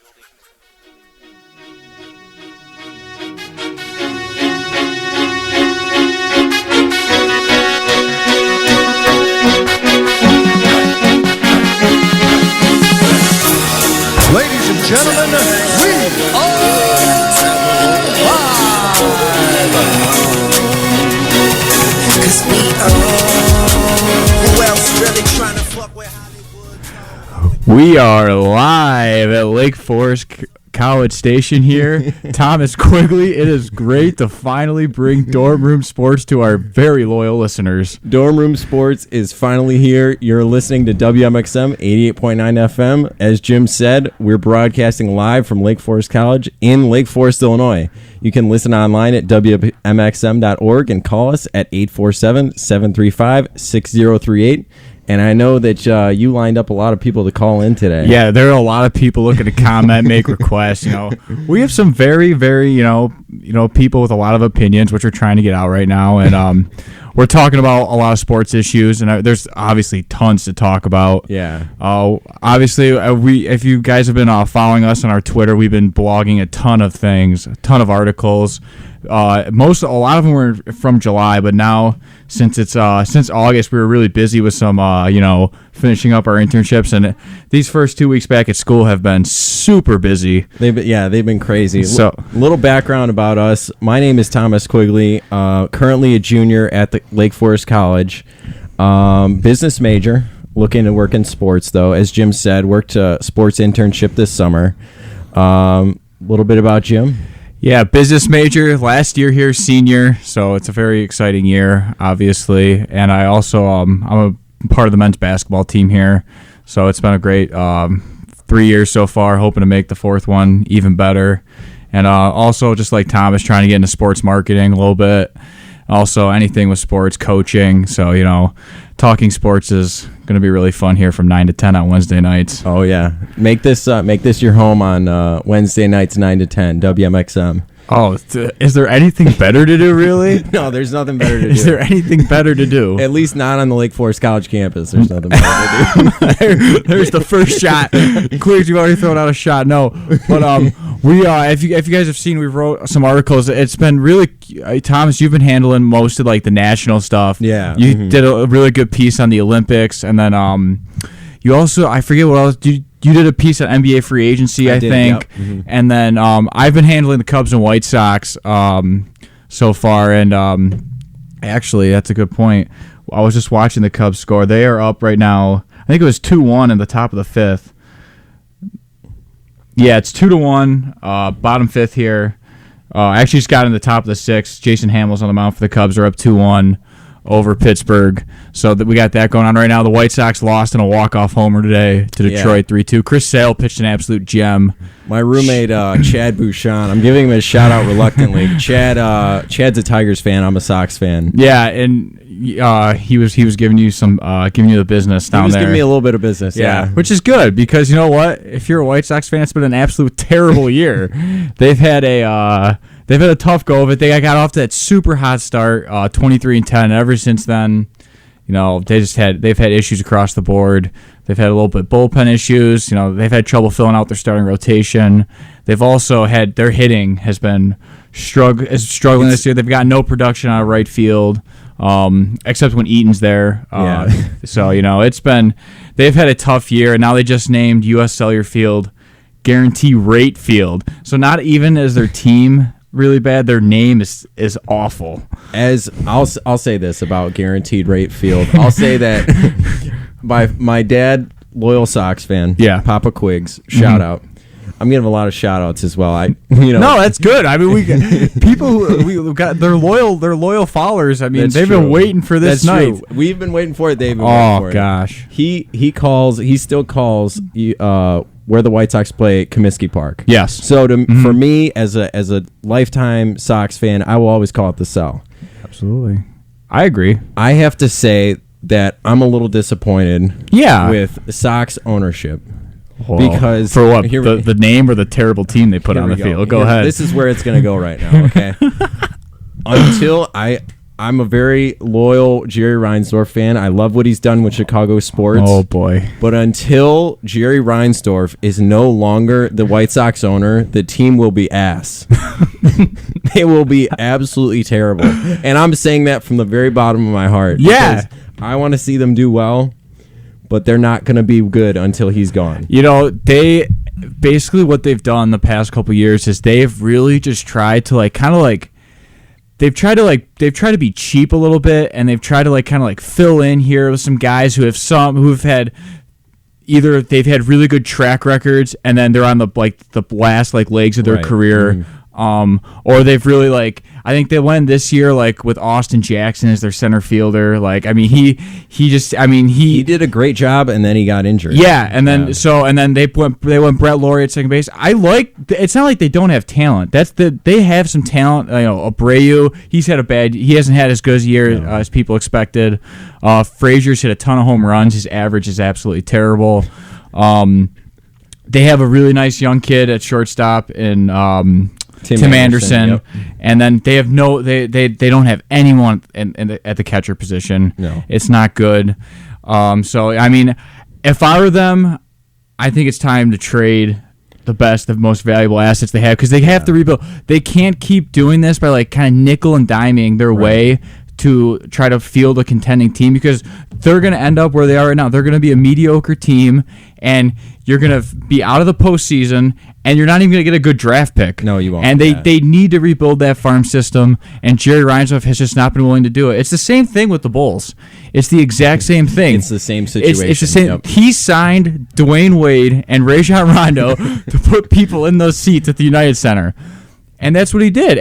Ladies and gentlemen, we are live. Cause we who else really trying to fuck with Hollywood? We are live at Lake Forest College Station here. Thomas Quigley, it is great to finally bring Dorm Room Sports to our very loyal listeners. Dorm Room Sports is finally here. You're listening to WMXM 88.9 FM. As Jim said, we're broadcasting live from Lake Forest College in Lake Forest, Illinois. You can listen online at WMXM.org and call us at 847-735-6038. And I know that you lined up a lot of people to call in today. Yeah, there are a lot of people looking to comment, make requests. We have some very, very, people with a lot of opinions, which we're trying to get out right now. And we're talking about a lot of sports issues, and there's obviously tons to talk about. Yeah. Obviously, if you guys have been following us on our Twitter, we've been blogging a ton of things, a ton of articles. A lot of them were from July, but now since August, we were really busy with some finishing up our internships, and these first 2 weeks back at school have been super busy. They've been crazy. So, little background about us. My name is Thomas Quigley, currently a junior at the Lake Forest College, business major, looking to work in sports though. As Jim said, worked a sports internship this summer. A little bit about Jim. Yeah, business major, last year here, senior, so it's a very exciting year, obviously. And I also, I'm a part of the men's basketball team here, so it's been a great 3 years so far, hoping to make the fourth one even better. And also, just like Thomas, trying to get into sports marketing a little bit. Also, anything with sports, coaching. So, talking sports is going to be really fun here from 9 to 10 on Wednesday nights. Oh, yeah. Make this your home on Wednesday nights, 9 to 10, WMXM. Oh, is there anything better to do, really? No, there's nothing better to do. Is there anything better to do? At least not on the Lake Forest College campus. There's nothing better to do. There's the first shot. Clears, you've already thrown out a shot. No, but if you guys have seen, we wrote some articles. It's been really, Thomas, you've been handling most of like the national stuff. Yeah, you did a really good piece on the Olympics, and then you also, I forget what else. You did a piece on NBA free agency, I think. Yep. Mm-hmm. And then I've been handling the Cubs and White Sox so far. And actually, that's a good point. I was just watching the Cubs score. They are up right now. I think it was 2-1 in the top of the fifth. Yeah, it's 2-1, bottom fifth here. Actually, just got in the top of the sixth. Jason Hamels on the mound for the Cubs are up 2-1 over Pittsburgh. So we got that going on right now. The White Sox lost in a walk-off homer today to Detroit 3-2. Chris Sale pitched an absolute gem. My roommate, Chad Bouchon, I'm giving him a shout-out reluctantly. Chad's a Tigers fan. I'm a Sox fan. Yeah, and he was giving you the business down there. He was giving me a little bit of business, yeah. Which is good, because you know what? If you're a White Sox fan, it's been an absolute terrible year. They've had a tough go of it. They got off to that super hot start, 23-10. And ever since then, they've had issues across the board. They've had a little bit bullpen issues. They've had trouble filling out their starting rotation. They've also had their hitting has been struggling this year. They've got no production out of right field, except when Eaton's there. So they've had a tough year, and now they just named U.S. Cellular Field Guarantee Rate Field. So not even as their team really bad, their name is awful. As I'll say this about Guaranteed Rate Field. I'll say that my dad, loyal Sox fan, Papa Quiggs, shout out. I'm giving a lot of shout outs as well. No, that's good. I mean, we got their loyal followers. I mean, they've been waiting for this night. True. We've been waiting for it. They've been waiting for it. Oh gosh. He still calls where the White Sox play at Comiskey Park. Yes. So for me, as a lifetime Sox fan, I will always call it the Cell. Absolutely. I agree. I have to say that I'm a little disappointed with Sox ownership. Well, because for what? The name or the terrible team they put on the field? Go ahead. This is where it's going to go right now, okay? Until I'm a very loyal Jerry Reinsdorf fan. I love what he's done with Chicago sports. Oh boy! But until Jerry Reinsdorf is no longer the White Sox owner, the team will be ass. They will be absolutely terrible. And I'm saying that from the very bottom of my heart. Yeah. Because I want to see them do well, but they're not going to be good until he's gone. You know, they basically what they've done the past couple years is they've really just tried to they've tried to be cheap a little bit, and they've tried to fill in here with some guys who've had either they've had really good track records and then they're on the last legs of their career. Mm-hmm. Or they've really I think they went this year with Austin Jackson as their center fielder. He did a great job and then he got injured. Yeah, and then they went Brett Laurie at second base. It's not like they don't have talent. They have some talent. Abreu, he hasn't had as good a year as people expected. Frazier's hit a ton of home runs. His average is absolutely terrible. They have a really nice young kid at shortstop in Tim Anderson. Yep. And then they have they don't have anyone at the catcher position. No, it's not good. If I were them, I think it's time to trade the most valuable assets they have, because they have to rebuild. They can't keep doing this by kind of nickel and diming their way to try to field a contending team, because they're going to end up where they are right now. They're going to be a mediocre team, and you're going to be out of the postseason, and you're not even going to get a good draft pick. No, you won't. And they need to rebuild that farm system, and Jerry Reinsdorf has just not been willing to do it. It's the same thing with the Bulls. It's the exact same thing. It's the same situation. It's the same. Yep. He signed Dwayne Wade and Rajon Rondo to put people in those seats at the United Center, and that's what he did.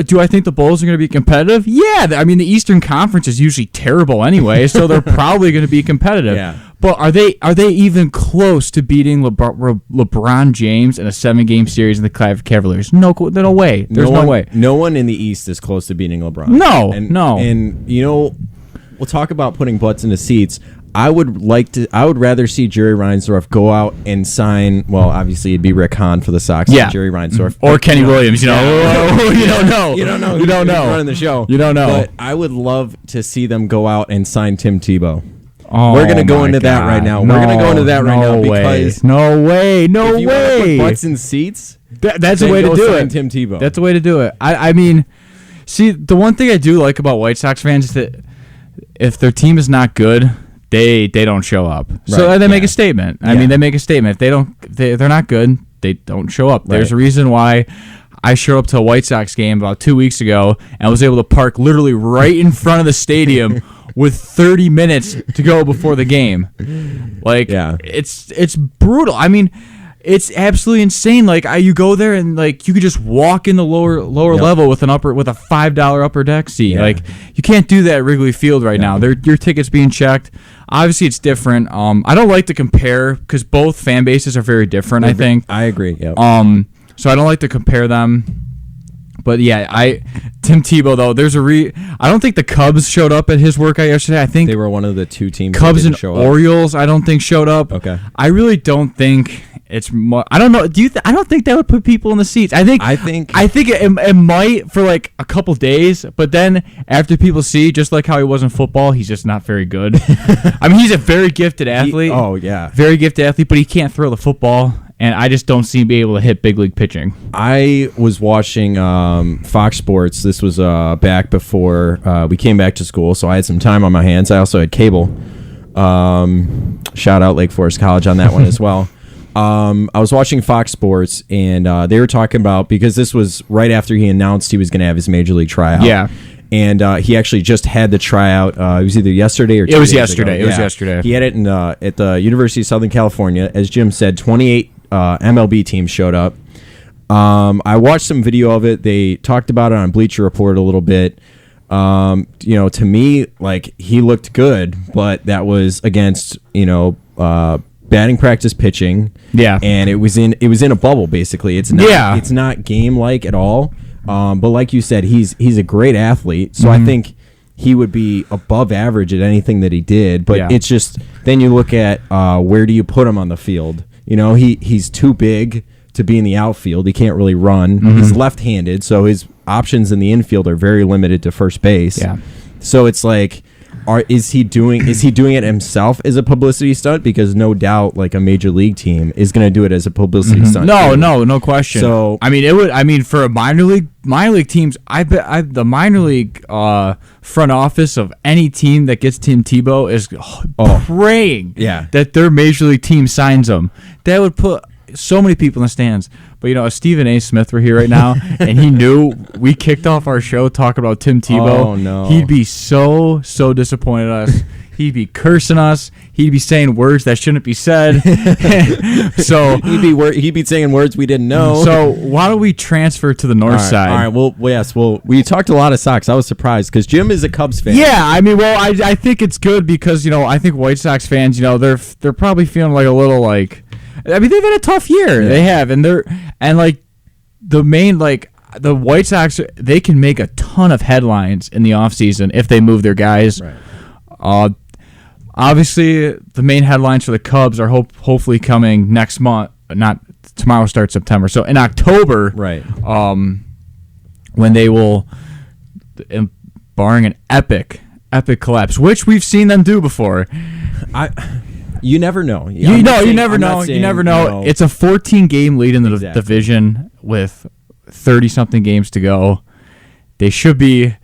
Do I think the Bulls are going to be competitive? Yeah. The Eastern Conference is usually terrible anyway, so they're probably going to be competitive. Yeah. But are they even close to beating LeBron James in a 7-game series in the Cavaliers? No way. There's no way. No one in the East is close to beating LeBron. No. And we'll talk about putting butts into seats. I would rather see Jerry Reinsdorf go out and sign. Well, obviously it'd be Rick Hahn for the Sox. Yeah. Jerry Reinsdorf or Kenny Williams. You don't know. You don't know. You don't know. Running the show. You don't know. But I would love to see them go out and sign Tim Tebow. Oh, we're gonna go into that right now. We're gonna go into that right now because no way. If you want to put butts in seats, that's the way to do it. Tim Tebow. That's the way to do it. See, the one thing I do like about White Sox fans is that if their team is not good, they don't show up. Right. So they make a statement. They make a statement. If they're not good, they don't show up. Right. There's a reason why I showed up to a White Sox game about 2 weeks ago and was able to park literally right in front of the stadium with 30 minutes to go before the game. It's brutal. It's absolutely insane. You go there and you could just walk in the lower level with a $5 upper deck seat. Yeah. You can't do that at Wrigley Field right now. Your ticket's being checked. Obviously, it's different. I don't like to compare because both fan bases are very different. I think I agree. Yep. So I don't like to compare them. But yeah, Tim Tebow though. I don't think the Cubs showed up at his workout yesterday. I think they were one of the two teams. Cubs and Orioles, I don't think showed up. Okay. I really don't think it's. I don't know. I don't think that would put people in the seats. I think it might for a couple days, but then after people see, just like how he was in football, he's just not very good. He's a very gifted athlete. Very gifted athlete, but he can't throw the football. And I just don't see him be able to hit big league pitching. I was watching Fox Sports. This was back before we came back to school, so I had some time on my hands. I also had cable. Shout out Lake Forest College on that one as well. I was watching Fox Sports, and they were talking about, because this was right after he announced he was going to have his major league tryout. Yeah. And he actually just had the tryout. It was either yesterday or 2 days ago. It was yesterday. It was yesterday. He had it at the University of Southern California. As Jim said, 28 MLB teams showed up. I watched some video of it. They talked about it on Bleacher Report a little bit. To me, he looked good, but that was against batting practice pitching. Yeah, and it was in a bubble basically. It's not game like at all. But like you said, he's a great athlete. So I think he would be above average at anything that he did. But it's just then you look at where do you put him on the field? He's too big to be in the outfield. He can't really run. He's left-handed, so his options in the infield are very limited to first base. Yeah. So it's like, is he doing it himself as a publicity stunt? Because no doubt, like a major league team is going to do it as a publicity stunt. No question. So I mean, it would. I mean, for a minor league teams, I bet the minor league front office of any team that gets Tim Tebow is praying that their major league team signs him. That would put so many people in the stands. But if Stephen A. Smith were here right now and he knew we kicked off our show talking about Tim Tebow, he'd be so disappointed in us. He'd be cursing us. He'd be saying words that shouldn't be said. So he'd be saying words we didn't know. So why don't we transfer to the north side? All right. Well, yes. Well, we talked a lot of Sox. I was surprised because Jim is a Cubs fan. Yeah. I mean, I think it's good because I think White Sox fans, they're probably feeling like a little like. I mean, they've had a tough year. Yeah. They have, the White Sox, they can make a ton of headlines in the offseason if they move their guys. Right. Obviously, the main headlines for the Cubs are hopefully coming next month. Not tomorrow starts September, so in October, right? When they will, barring an epic collapse, which we've seen them do before. You never know. You never know. It's a 14-game lead in the division with 30-something games to go. They should be.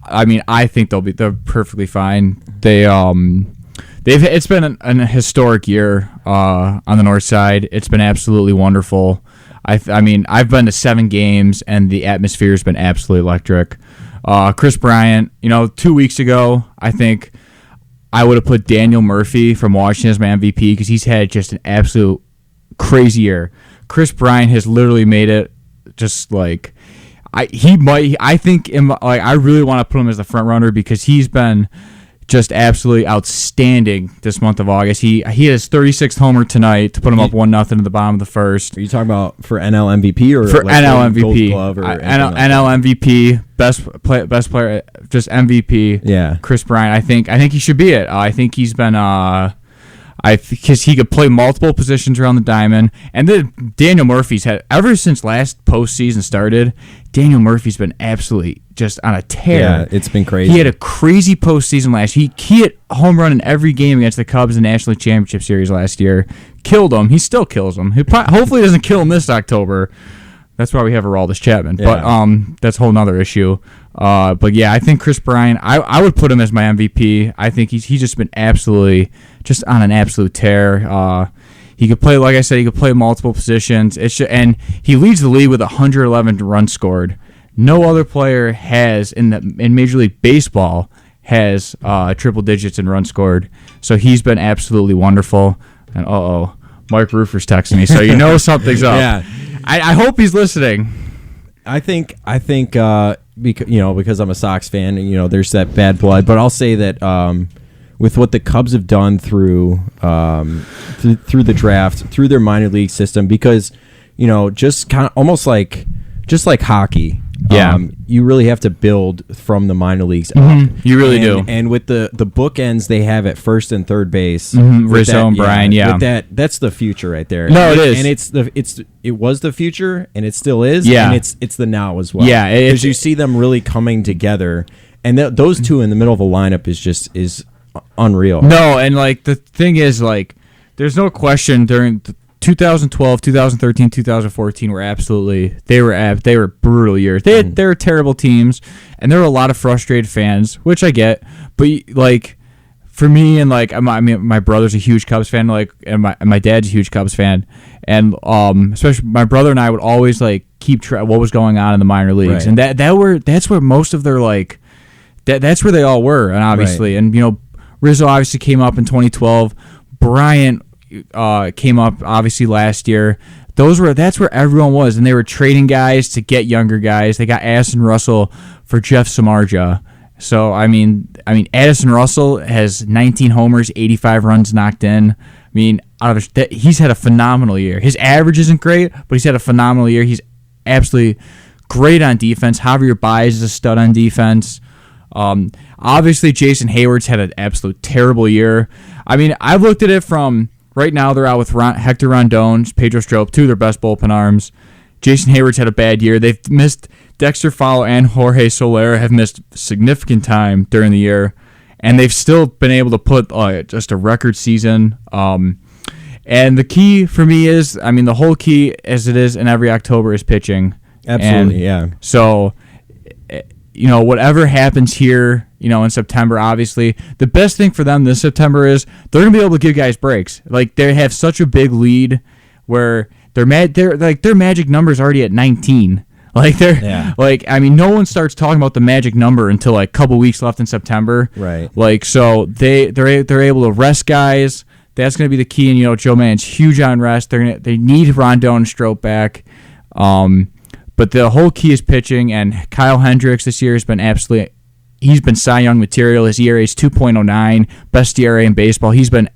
I mean, I think they're perfectly fine. It's been an historic year on the north side. It's been absolutely wonderful. I mean, I've been to 7 games and the atmosphere has been absolutely electric. Chris Bryant, 2 weeks ago, I think I would have put Daniel Murphy from Washington as my MVP because he's had just an absolute crazy year. Chris Bryant has literally made it just like I really want to put him as the front runner because he's been just absolutely outstanding this month of August. He had his 36th homer tonight to put him up 1-0 in the bottom of the first. Are you talking about for NL MVP or for like NL MVP? Gold Glove or NL MVP, best player, just MVP. Yeah, Chris Bryant. I think he should be it. I think he's been because he could play multiple positions around the diamond. And then Daniel Murphy's had, ever since last postseason started, Daniel Murphy's been absolutely just on a tear. Yeah, it's been crazy. He had a crazy postseason last year. He hit a home run in every game against the Cubs in the National League Championship Series last year. Killed him. He still kills him. He hopefully doesn't kill him this October. That's why we have Aroldis Chapman. Yeah. But that's a whole nother issue. But yeah, I think Chris Bryant, I would put him as my MVP. I think he's just been absolutely just on an absolute tear. He could play, like I said, he could play multiple positions. And he leads the league with 111 runs scored. No other player has in Major League Baseball has triple digits in runs scored. So he's been absolutely wonderful. And Mark Ruffer's texting me, so something's up. Yeah. I hope he's listening. I think because I'm a Sox fan, there's that bad blood. But I'll say that with what the Cubs have done through the draft, through their minor league system, because just kind of almost like hockey. Yeah. You really have to build from the minor leagues up. You really do. And with the bookends they have at first and third base, Rizzo and Bryan, that's the future right there. No, it is. And it was the future, and it still is. Yeah. And it's the now as well. Yeah, because you see them really coming together, and those two in the middle of a lineup is unreal. No, and the thing is, there's no question during 2012, 2013, 2014 they were brutal years. They were terrible teams, and there were a lot of frustrated fans, which I get. But for me, and my brother's a huge Cubs fan, and my dad's a huge Cubs fan, and especially my brother and I would always keep track what was going on in the minor leagues, right. and that's where most of their that's where they all were, and obviously, right. and Rizzo obviously came up in 2012, Bryant came up obviously last year. That's where everyone was, and they were trading guys to get younger guys. They got Addison Russell for Jeff Samardzija. So I mean, Addison Russell has 19 homers, 85 runs knocked in. I mean, he's had a phenomenal year. His average isn't great, but he's had a phenomenal year. He's absolutely great on defense. Javier Baez is a stud on defense. Obviously, Jason Hayward's had an absolute terrible year. I mean, I've looked at it from right now. They're out with Hector Rondon, Pedro Strop, two of their best bullpen arms. Jason Hayward's had a bad year. They've missed Dexter Fowler and Jorge Soler have missed significant time during the year, and they've still been able to put just a record season. And the key for me is, I mean, the whole key, as it is in every October, is pitching. Absolutely, yeah. So, whatever happens here, in September, obviously, the best thing for them this September is they're going to be able to give guys breaks. Like, they have such a big lead where their magic number is already at 19. Like, no one starts talking about the magic number until like a couple weeks left in September. Right. Like, so they're able to rest guys. That's going to be the key. And, Joe Mann's huge on rest. They need Rondon and Strope back. But the whole key is pitching, and Kyle Hendricks this year has been he's been Cy Young material. His ERA is 2.09, best ERA in baseball. He's been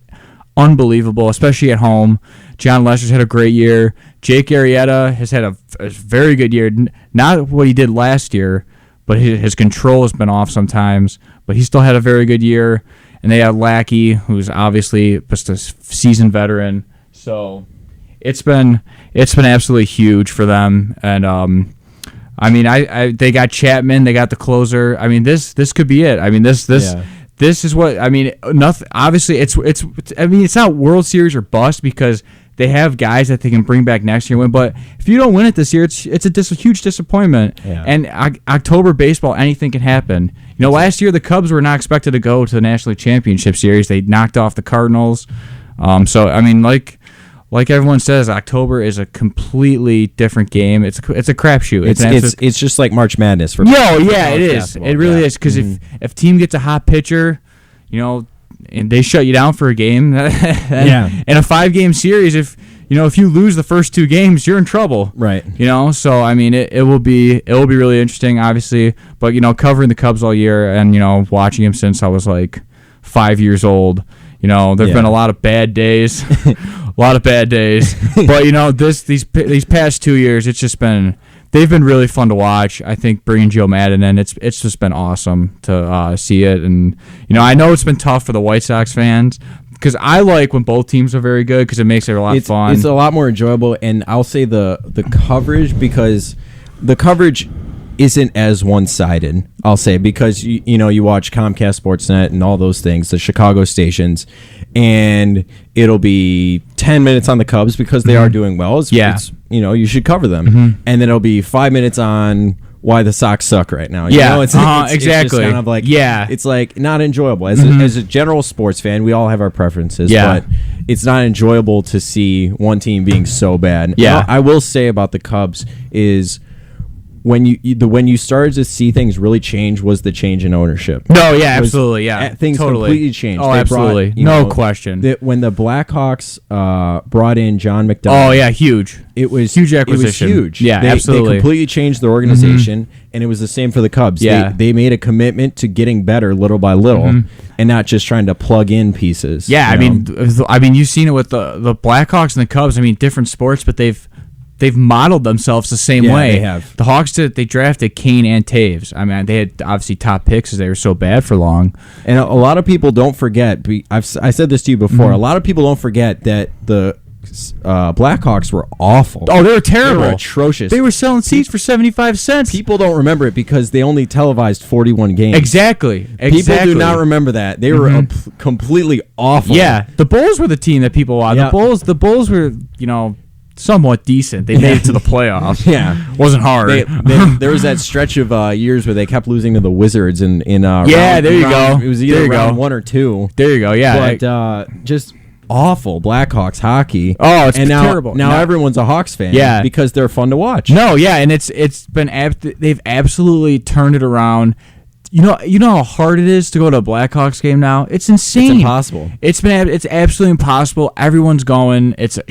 unbelievable, especially at home. John Lester's had a great year. Jake Arrieta has had a very good year. Not what he did last year, but his control has been off sometimes. But he still had a very good year. And they have Lackey, who's obviously just a seasoned veteran. So it's been absolutely huge for them. And they got Chapman, they got the closer. I mean, this could be it. I mean, this is what I mean. Nothing. Obviously, it's not World Series or bust because they have guys that they can bring back next year and win. But if you don't win it this year, it's a huge disappointment. Yeah. And October baseball, anything can happen. Last year the Cubs were not expected to go to the National League Championship Series. They knocked off the Cardinals. So I mean, like everyone says, October is a completely different game. It's a crapshoot. It's just like March Madness for it is. It really is, because if team gets a hot pitcher, and they shut you down for a game, in a 5-game series, if you lose the first 2 games, you're in trouble. Right. So I mean, it will be really interesting, obviously. But covering the Cubs all year and watching them since I was like 5 years old. There've been a lot of bad days, But these past 2 years, they've been really fun to watch. I think bringing Joe Maddon in, it's just been awesome to see it. And I know it's been tough for the White Sox fans because I like when both teams are very good because it makes it a lot fun. It's a lot more enjoyable, and I'll say the coverage, because the coverage isn't as one-sided, I'll say, because you watch Comcast Sportsnet and all those things, the Chicago stations, and it'll be 10 minutes on the Cubs because they are doing well. You should cover them. And then it'll be 5 minutes on why the Sox suck right now. Exactly. It's just kind of like, it's like not enjoyable. As a general sports fan, we all have our preferences, but it's not enjoyable to see one team being so bad. Yeah. I will say about the Cubs is when you started to see things really change was the change in ownership. No, yeah, absolutely, yeah. Things completely changed. Oh, absolutely. No question. When the Blackhawks brought in John McDonough. Oh, yeah, huge. It was huge acquisition. It was huge. Yeah, absolutely. They completely changed their organization, and it was the same for the Cubs. Yeah. They made a commitment to getting better little by little, and not just trying to plug in pieces. Yeah, I mean, you've seen it with the Blackhawks and the Cubs. I mean, different sports, but they've modeled themselves the same way. They have. The Hawks they drafted Kane and Taves. I mean, they had obviously top picks because they were so bad for long. And a lot of people don't forget. I said this to you before. A lot of people don't forget that the Blackhawks were awful. Oh, they were terrible. They were atrocious. They were selling seats for 75 cents. People don't remember it because they only televised 41 games. Exactly. People do not remember that. They were completely awful. Yeah, the Bulls were the team that people watched. Yeah. The Bulls were, somewhat decent. They made it to the playoffs. Yeah, wasn't hard. There was that stretch of years where they kept losing to the Wizards in round, there you go. It was either round 1 or 2. There you go. Yeah, but just awful Blackhawks hockey. Oh, it's now, terrible. Now everyone's a Hawks fan. Yeah, because they're fun to watch. No, yeah, and it's been they've absolutely turned it around. You know how hard it is to go to a Blackhawks game now? It's insane. It's impossible. It's absolutely impossible. Everyone's going. It's an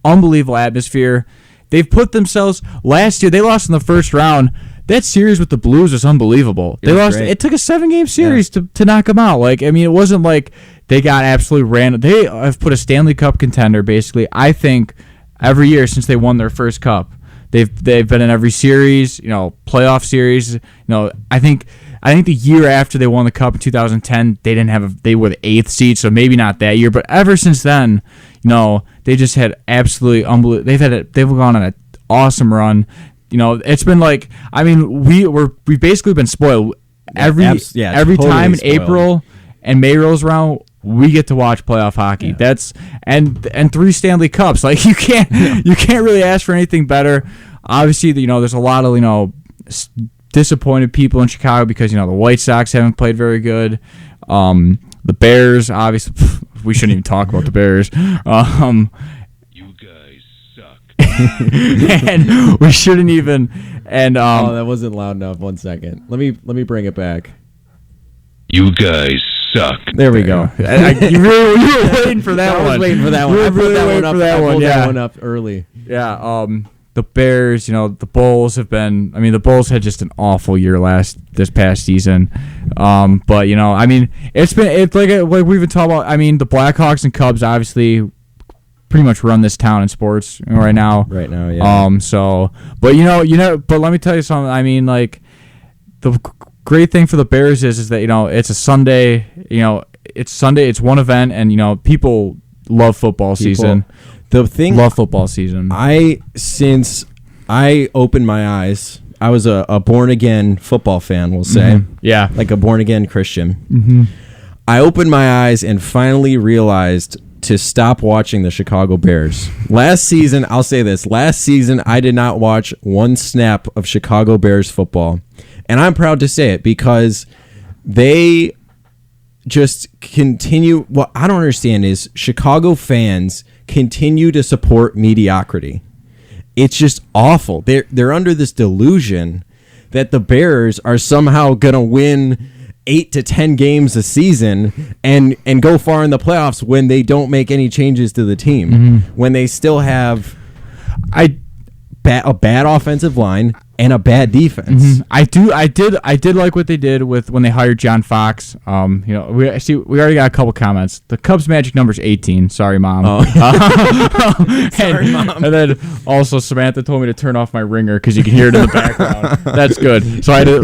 unbelievable atmosphere. They've put themselves. Last year, they lost in the first round. That series with the Blues was unbelievable. They lost. Great. It took a 7-game series to knock them out. Like, I mean, it wasn't like they got absolutely random. They have put a Stanley Cup contender, basically, I think, every year since they won their first cup. They've been in every series, playoff series. I think the year after they won the cup in 2010, they were the 8th seed, so maybe not that year, but ever since then, they just had absolutely unbelievable. They've gone on an awesome run. You know, it's been like, I mean, we've basically been spoiled every totally time in spoiled. April and May rolls around. We get to watch playoff hockey. That's and 3 Stanley Cups. Like you can't really ask for anything better. Obviously, you know, there's a lot of, you know, disappointed people in Chicago because, you know, the White Sox haven't played very good. The Bears, obviously, we shouldn't even talk about the Bears. You guys suck. And we shouldn't even. And that wasn't loud enough. 1 second. Let me bring it back. You guys suck. There we go. you were waiting for that I one. was waiting for that one. You I were put really that waiting one up. for that I one. pulled Yeah. that one up early. Yeah. The Bears, you know, the Bulls have been. I mean, the Bulls had just an awful year this past season. But you know, I mean, it's like we've been talking about. I mean, the Blackhawks and Cubs obviously pretty much run this town in sports right now. Right now, yeah. So, but but let me tell you something. I mean, like the great thing for the Bears is that, you know, it's a Sunday. You know, it's Sunday. It's one event, and you know, people love football season. Love football season. Since I opened my eyes, I was a born again football fan. We'll say, Yeah. like a born again Christian. I opened my eyes and finally realized to stop watching the Chicago Bears. Last season, I'll say this: last season, I did not watch one snap of Chicago Bears football, and I'm proud to say it because they just continue. What I don't understand is Chicago fans continue to support mediocrity. It's just awful. They're under this delusion that the Bears are somehow gonna win 8 to 10 games a season and go far in the playoffs when they don't make any changes to the team. When they still have a bad offensive line and a bad defense. I did like what they did with when they hired John Fox. You know, we already got a couple comments. The Cubs magic number's 18. Sorry, Mom. Sorry, Mom. And then also Samantha told me to turn off my ringer because you can hear it in the background. That's good. So I did.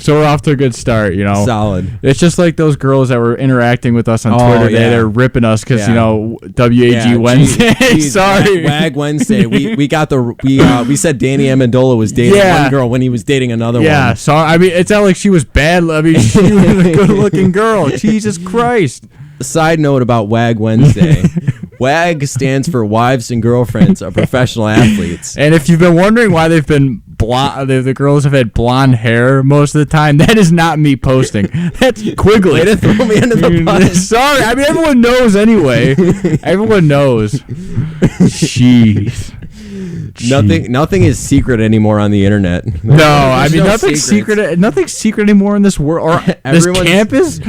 So we're off to a good start. You know, Solid. It's just like those girls that were interacting with us on Twitter. yeah. They're ripping us because you know WAG Yeah, Wednesday. geez, Sorry, Wag Wednesday. We got we said Danny Amendola was dating one girl when he was dating another one. Yeah, so I mean, it's not like she was bad. I mean, she was a good-looking girl. Jesus Christ. Side note about Wag Wednesday. WAG stands for Wives and Girlfriends of Professional Athletes. And if you've been wondering why they've been blonde, the girls have had blonde hair most of the time, that is not me posting. That's Quigley. Way to throw me under the bus. Sorry, I mean, everyone knows anyway. Everyone knows. Jeez. Nothing is secret anymore on the internet. No, I There's mean, no nothing's secrets. secret. Nothing's secret anymore in this world or this Everyone's- campus.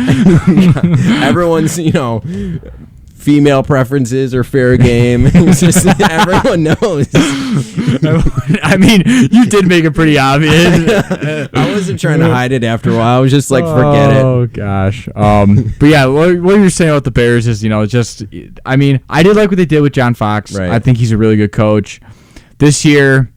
Everyone's, female preferences are fair game. It's just, everyone knows. I mean, you did make it pretty obvious. I wasn't trying to hide it after a while. I was just like, forget it. Oh gosh. But yeah, what you're saying about the Bears is, just, I mean, I did like what they did with John Fox. Right. I think he's a really good coach. This year,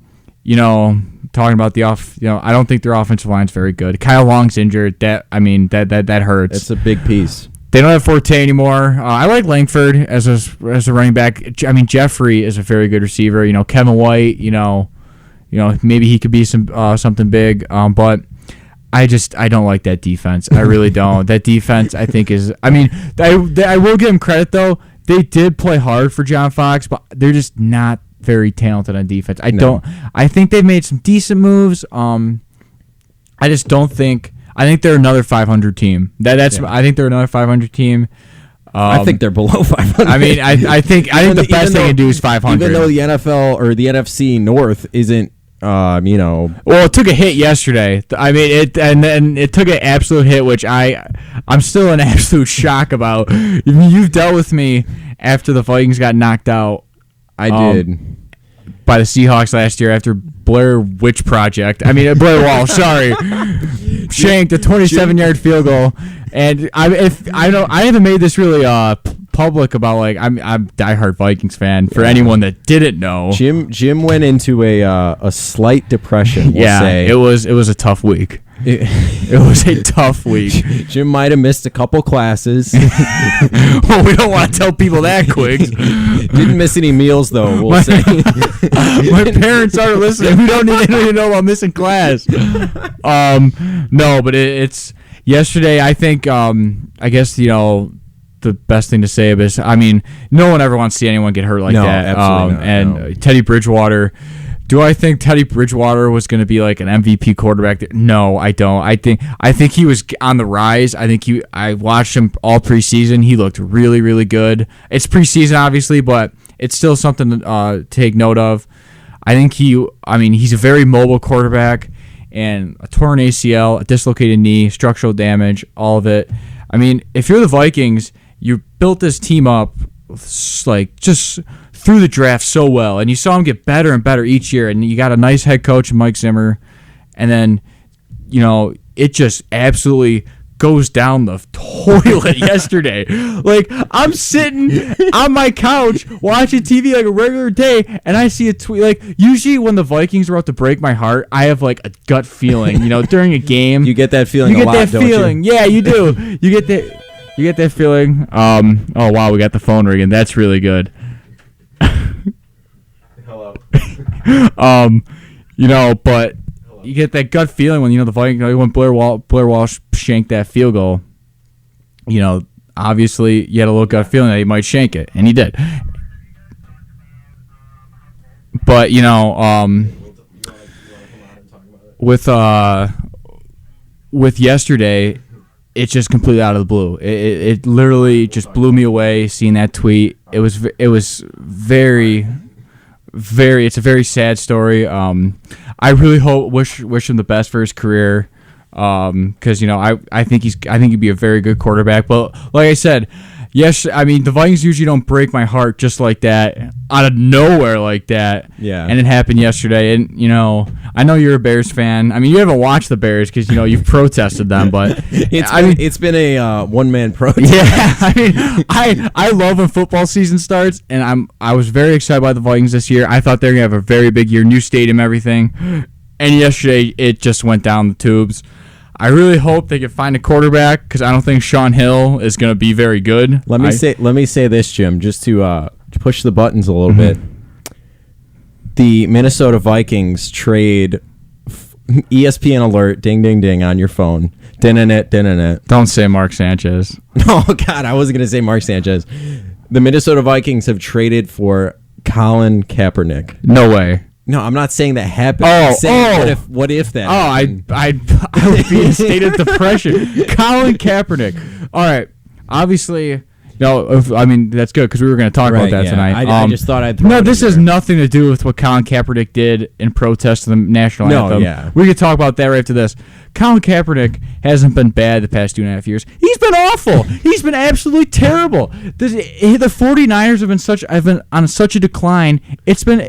talking about I don't think their offensive line's very good. Kyle Long's injured. That hurts. It's a big piece. They don't have Forte anymore. I like Langford as a running back. I mean, Jeffrey is a very good receiver. Kevin White. Maybe he could be something big. But I don't like that defense. I really don't. That defense, I think, is. I mean, I will give them credit though. They did play hard for John Fox, but they're just not very talented on defense. I think they've made some decent moves. I just don't think. I think they're another 500 team. I think they're another 500 team. I think they're below 500. I mean, I think the best they can do is 500. Even though the NFL or the NFC North isn't, Well, it took a hit yesterday. I mean, it took an absolute hit, which I'm still in absolute shock about. You've dealt with me after the Vikings got knocked out. I did. By the Seahawks last year after Blair Witch Project. I mean, Blair Wall, sorry. Shanked a 27-yard field goal. And I haven't made this really public about, I'm a diehard Vikings fan for anyone that didn't know. Jim went into a slight depression, we'll say. It was a tough week. It was a tough week. Jim might have missed a couple classes. Well, we don't want to tell people that, Quigs. Didn't miss any meals though. We'll say. My parents are listening. They don't even know about missing class. No, but it's yesterday. I think. I guess the best thing to say is, I mean, no one ever wants to see anyone get hurt like No, that. absolutely not, And no. Teddy Bridgewater. Do I think Teddy Bridgewater was going to be like an MVP quarterback? No, I don't. I think he was on the rise. I watched him all preseason. He looked really, really good. It's preseason, obviously, but it's still something to take note of. I think he's a very mobile quarterback, and a torn ACL, a dislocated knee, structural damage, all of it. I mean, if you're the Vikings, you built this team up like just through the draft so well, and you saw him get better and better each year, and you got a nice head coach, Mike Zimmer, and then it just absolutely goes down the toilet yesterday. Like, I'm sitting on my couch watching TV like a regular day, and I see a tweet. Like, usually when the Vikings are about to break my heart, I have like a gut feeling, during a game. You get that feeling. You get a lot, that don't feeling. You? Yeah, you do. You get that feeling. Oh wow, we got the phone ringing. That's really good. Hello. But you get that gut feeling when the Vikings, when Blair Walsh shanked that field goal. Obviously you had a little gut feeling that he might shank it, and he did. But with yesterday, it's just completely out of the blue. It literally just blew me away seeing that tweet. It was very, very. It's a very sad story. I really wish him the best for his career. Because I think he'd be a very good quarterback. But like I said, yes, I mean the Vikings usually don't break my heart just like that out of nowhere like that. Yeah. And it happened yesterday. And I know you're a Bears fan. I mean, you haven't watched the Bears because you've protested them, but it's been a one-man protest. yeah, I mean, I love when football season starts, and I was very excited by the Vikings this year. I thought they were gonna have a very big year, new stadium, everything. And yesterday, it just went down the tubes. I really hope they can find a quarterback because I don't think Sean Hill is going to be very good. Let me say this, Jim, just to push the buttons a little bit. The Minnesota Vikings trade ESPN alert, ding, ding, ding on your phone. Din-in-it. Don't say Mark Sanchez. Oh, God, I wasn't going to say Mark Sanchez. The Minnesota Vikings have traded for Colin Kaepernick. No way. No, I'm not saying that happened. Oh, I'm saying, oh. what if that? Oh, happened? I would be in a state of depression. Colin Kaepernick. All right, obviously. No, that's good because we were going to talk about that tonight. I just thought I'd throw No, it this in has there. nothing to do with what Colin Kaepernick did in protest to the national anthem. Yeah. We could talk about that right after this. Colin Kaepernick hasn't been bad the past 2.5 years. He's been awful. He's been absolutely terrible. The 49ers have been on such a decline. It's been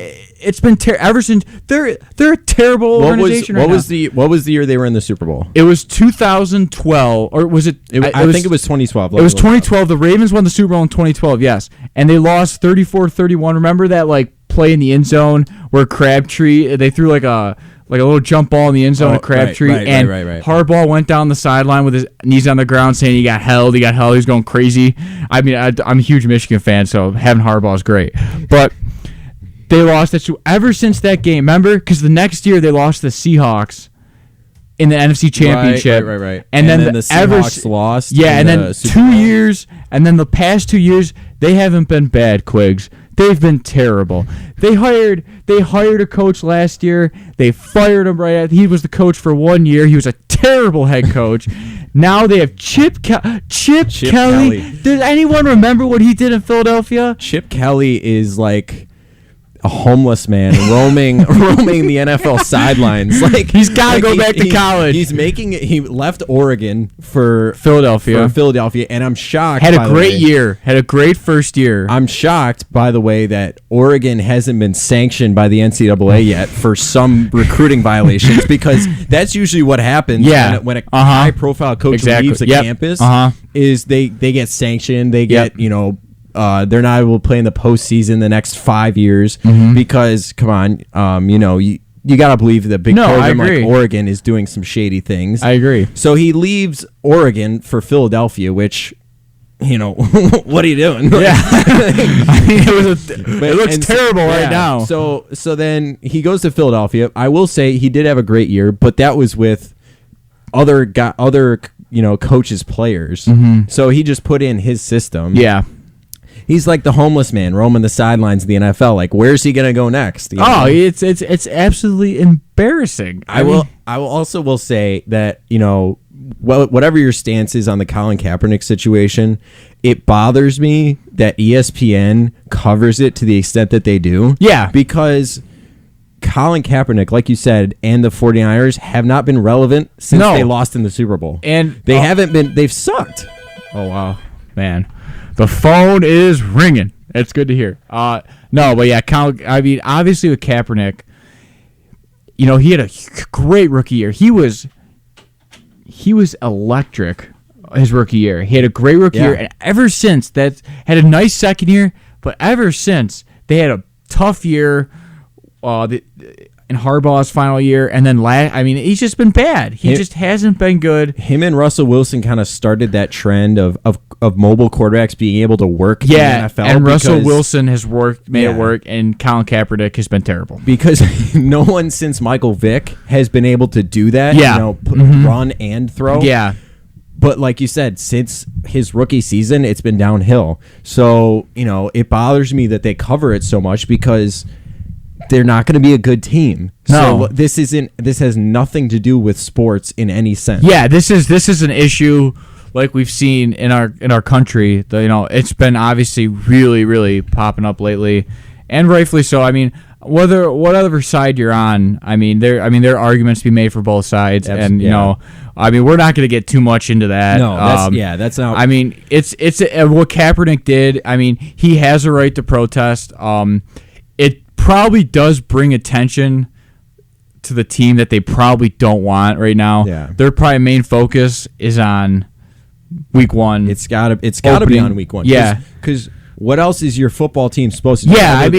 ever since they're a terrible organization right now. What was the year they were in the Super Bowl? It was 2012, or was it? I think it was 2012. It was 2012. The Ravens won the Super Bowl in 2012, yes. And they lost 34-31. Remember that play in the end zone where Crabtree, they threw like a little jump ball in the end zone to Crabtree, and right. Harbaugh went down the sideline with his knees on the ground saying he got held, he was going crazy. I mean, I'm a huge Michigan fan, so having Harbaugh is great. But they lost that ever since that game, remember? Because the next year they lost the Seahawks in the NFC Championship. Right. And then the Seahawks lost. Yeah, and in then the Super 2 Bowl. years, and then the past 2 years, they haven't been bad, Quigs. They've been terrible. They hired a coach last year. They fired him right after. He was the coach for 1 year. He was a terrible head coach. Now they have Chip Kelly. Does anyone remember what he did in Philadelphia? Chip Kelly is like a homeless man roaming the NFL sidelines. Like He's got to go back to college. He's making it. He left Oregon for Philadelphia, and I'm shocked. Had by a the great way. year. Had a great first year. I'm shocked, by the way, that Oregon hasn't been sanctioned by the NCAA yet for some recruiting violations, because that's usually what happens when a high-profile coach leaves the campus. Is they get sanctioned. They get they're not able to play in the postseason the next 5 years because, come on, you got to believe that big No, I program like agree. Oregon is doing some shady things. I agree. So he leaves Oregon for Philadelphia, which, what are you doing? Yeah. I mean, it looks And terrible right now. So then he goes to Philadelphia. I will say he did have a great year, but that was with other coaches, players. So he just put in his system. Yeah. He's like the homeless man roaming the sidelines of the NFL. Like, where's he gonna go next? Oh, it's absolutely embarrassing. I will also say that, whatever your stance is on the Colin Kaepernick situation, it bothers me that ESPN covers it to the extent that they do. Yeah. Because Colin Kaepernick, like you said, and the 49ers have not been relevant since No. they lost in the Super Bowl. And they haven't been, they've sucked. Oh wow, man, the phone is ringing. It's good to hear. No, but yeah, obviously with Kaepernick, he had a great rookie year. He was electric his rookie year. He had a great rookie year, and ever since that, had a nice second year, but ever since they had a tough year. In Harbaugh's final year, and then he's just been bad. He just hasn't been good. Him and Russell Wilson kind of started that trend of mobile quarterbacks being able to work in the NFL. And Russell Wilson has made it work, and Colin Kaepernick has been terrible. Because no one since Michael Vick has been able to do that. Yeah. Run and throw. Yeah. But like you said, since his rookie season, it's been downhill. So, it bothers me that they cover it so much because they're not going to be a good team. No. So this has nothing to do with sports in any sense. Yeah, this is an issue like we've seen in our country. It's been obviously really, really popping up lately, and rightfully so. I mean, whatever side you're on, there are arguments to be made for both sides, and we're not going to get too much into that. No, that's not. It's what Kaepernick did. He has a right to protest. It probably does bring attention to the team that they probably don't want right now. Yeah. Their probably main focus is on week one. It's gotta be on week one. Yeah. Because what else is your football team supposed to do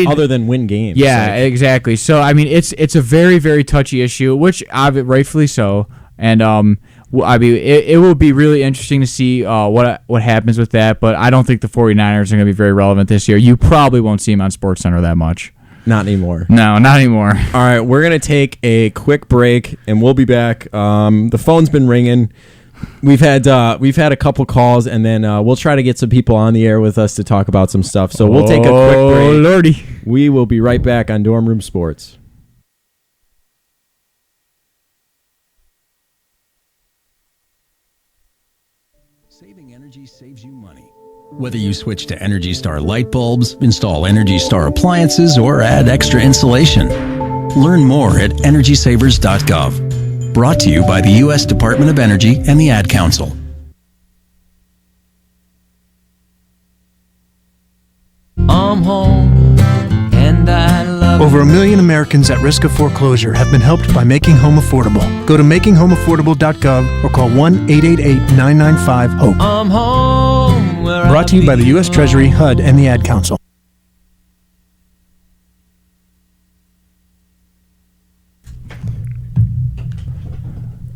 other than win games? Yeah, exactly. So it's a very, very touchy issue, which rightfully so. And it will be really interesting to see what happens with that. But I don't think the 49ers are going to be very relevant this year. You probably won't see them on SportsCenter that much. Not anymore. No, not anymore. All right, we're going to take a quick break, and we'll be back. The phone's been ringing. We've had a couple calls, and then we'll try to get some people on the air with us to talk about some stuff. So we'll take a quick break. Oh, Lordy. We will be right back on Dorm Room Sports. Saving energy saves you money. Whether you switch to Energy Star light bulbs, install Energy Star appliances, or add extra insulation, learn more at EnergySavers.gov. Brought to you by the U.S. Department of Energy and the Ad Council. I'm home and I love Over 1 million Americans at risk of foreclosure have been helped by Making Home Affordable. Go to makinghomeaffordable.gov or call 1-888-995-HOPE. I'm home where Brought to you by the U.S. Treasury, HUD, and the Ad Council.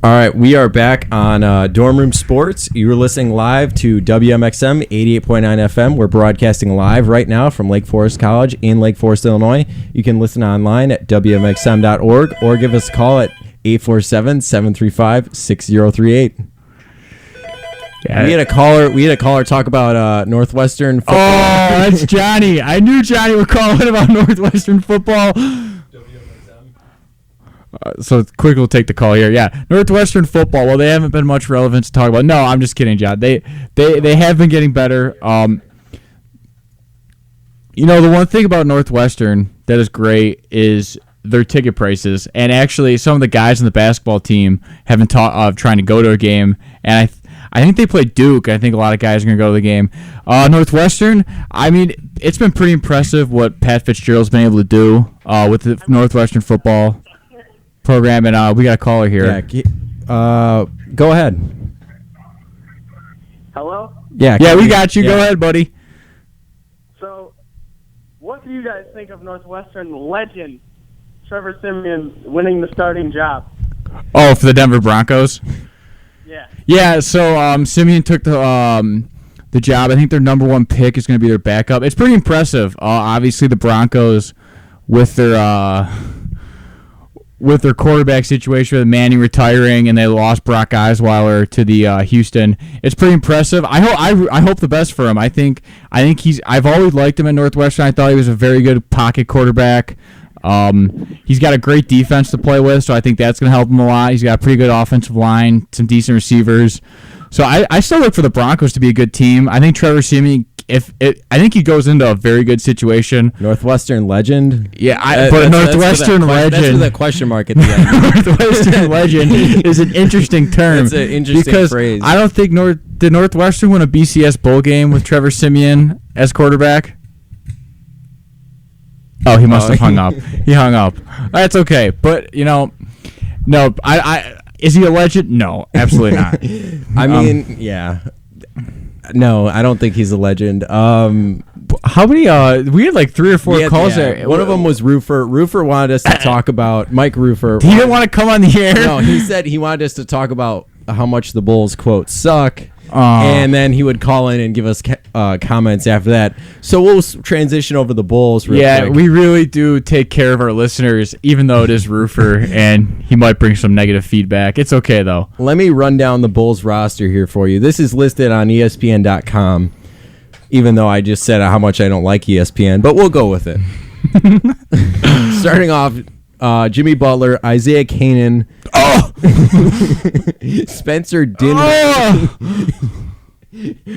All right, we are back on Dorm Room Sports. You're listening live to WMXM 88.9 FM. We're broadcasting live right now from Lake Forest College in Lake Forest, Illinois. You can listen online at WMXM.org or give us a call at 847-735-6038. Yeah. We had a caller talk about Northwestern football. Oh, that's Johnny. I knew Johnny would call in about Northwestern football. So quick, we'll take the call here. Yeah, Northwestern football. Well, they haven't been much relevant to talk about. No, I'm just kidding, John. They have been getting better. The one thing about Northwestern that is great is their ticket prices. And actually, some of the guys on the basketball team have been trying to go to a game. And I think they play Duke. I think a lot of guys are going to go to the game. Northwestern, it's been pretty impressive what Pat Fitzgerald's been able to do with the Northwestern football program, and we got a caller here. Yeah, go ahead. Hello? Yeah, we got you. Yeah. Go ahead, buddy. So, what do you guys think of Northwestern legend Trevor Siemian winning the starting job? Oh, for the Denver Broncos? Yeah. Yeah, so Simeon took the job. I think their number one pick is going to be their backup. It's pretty impressive. Obviously, the Broncos with their quarterback situation with Manning retiring, and they lost Brock Osweiler to the Houston. It's pretty impressive. I hope the best for him. I think I've always liked him at Northwestern. I thought he was a very good pocket quarterback. He's got a great defense to play with, so I think that's going to help him a lot. He's got a pretty good offensive line, some decent receivers. So I still look for the Broncos to be a good team. I think Trevor Siemian, I think he goes into a very good situation. Northwestern legend. Yeah, but a Northwestern legend. That's with a question mark at the end. Northwestern legend is an interesting term. That's an interesting phrase. I don't think did Northwestern win a BCS bowl game with Trevor Siemian as quarterback. Oh, he must have hung up. He hung up. That's okay, but no, is he a legend? No, absolutely not. I mean, yeah. No, I don't think he's a legend. How many? We had like 3 or 4 calls there. One of them was Roofer. Roofer wanted us to talk about Mike Roofer. He didn't want to come on the air. No, he said he wanted us to talk about how much the Bulls quote suck. And then he would call in and give us comments after that. So we'll transition over the Bulls real quick. We really do take care of our listeners, even though it is Roofer, and he might bring some negative feedback. It's okay, though. Let me run down the Bulls roster here for you. This is listed on ESPN.com, even though I just said how much I don't like ESPN, but we'll go with it. Starting off, Jimmy Butler, Isaiah Kanan, Spencer Dinwiddie,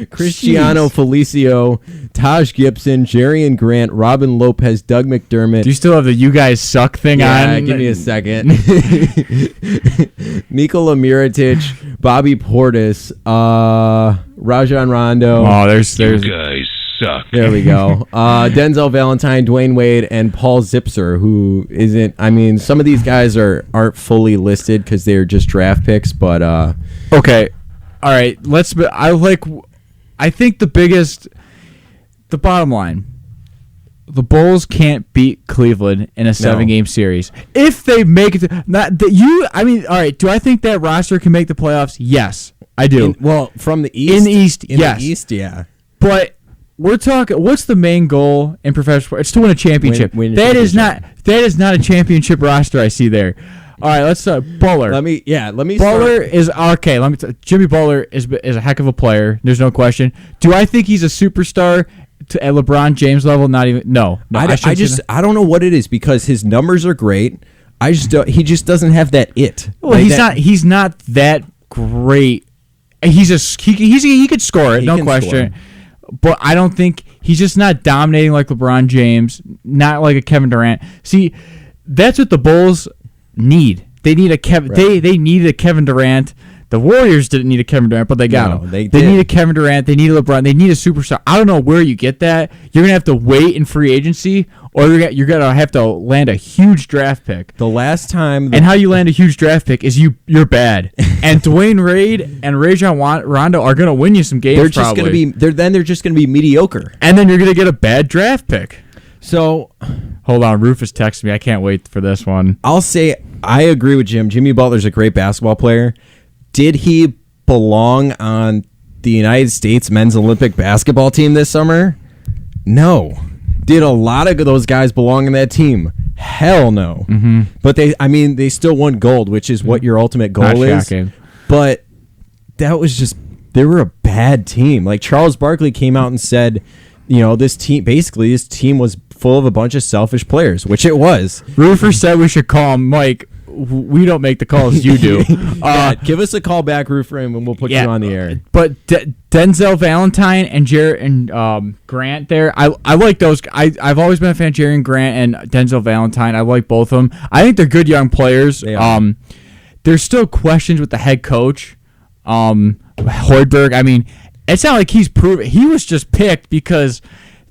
Cristiano Felicio, Taj Gibson, Jerian Grant, Robin Lopez, Doug McDermott. Do you still have the "you guys suck" thing on? Give me a second. Nikola Mirotic, Bobby Portis, Rajon Rondo. Oh, there's You guys suck. There we go. Denzel Valentine, Dwayne Wade, and Paul Zipser, who isn't. I mean, some of these guys aren't fully listed because they're just draft picks. But okay, all right. I think the bottom line, the Bulls can't beat Cleveland in a 7-game series if they make it. All right. Do I think that roster can make the playoffs? Yes, I do. From the East. In the East, yes. The East, yeah. But we're talking. What's the main goal in professional sports? It's to win a championship. That is not a championship roster I see there. All right, let's Butler. Let me. Butler is okay. Jimmy Butler is a heck of a player. There's no question. Do I think he's a superstar at LeBron James level? Not even. No. I don't know what it is because his numbers are great. He just doesn't have that it. Well, he's not that great. He could score it, no question. But I don't think he's just not dominating like LeBron James, not like a Kevin Durant. See, that's what the Bulls need. They need a Kevin. Right. They needed a Kevin Durant. The Warriors didn't need a Kevin Durant, but they got him. They need a Kevin Durant. They need a LeBron. They need a superstar. I don't know where you get that. You're gonna have to wait in free agency, or you're gonna have to land a huge draft pick. The last time, and how you land a huge draft pick is you're bad. And Dwayne Wade and Rajon Rondo are gonna win you some games. They're just gonna be. They're just gonna be mediocre. And then you're gonna get a bad draft pick. So, hold on. Rufus texted me. I can't wait for this one. I'll say I agree with Jim. Jimmy Butler's a great basketball player. Did he belong on the United States men's Olympic basketball team this summer? No. Did a lot of those guys belong in that team? Hell no. Mm-hmm. But they still won gold, which is what your ultimate goal is. Shocking. But that was just, they were a bad team. Like Charles Barkley came out and said, this team was full of a bunch of selfish players, which it was. Roofer said we should call him Mike. We don't make the calls, you do. Give us a call back, Roofer, and we'll put you on the air. But Denzel Valentine and Grant there, I like those. I've always been a fan of Jerian Grant and Denzel Valentine. I like both of them. I think they're good young players. There's still questions with the head coach, Hoiberg. I mean, it's not like he's proven. He was just picked because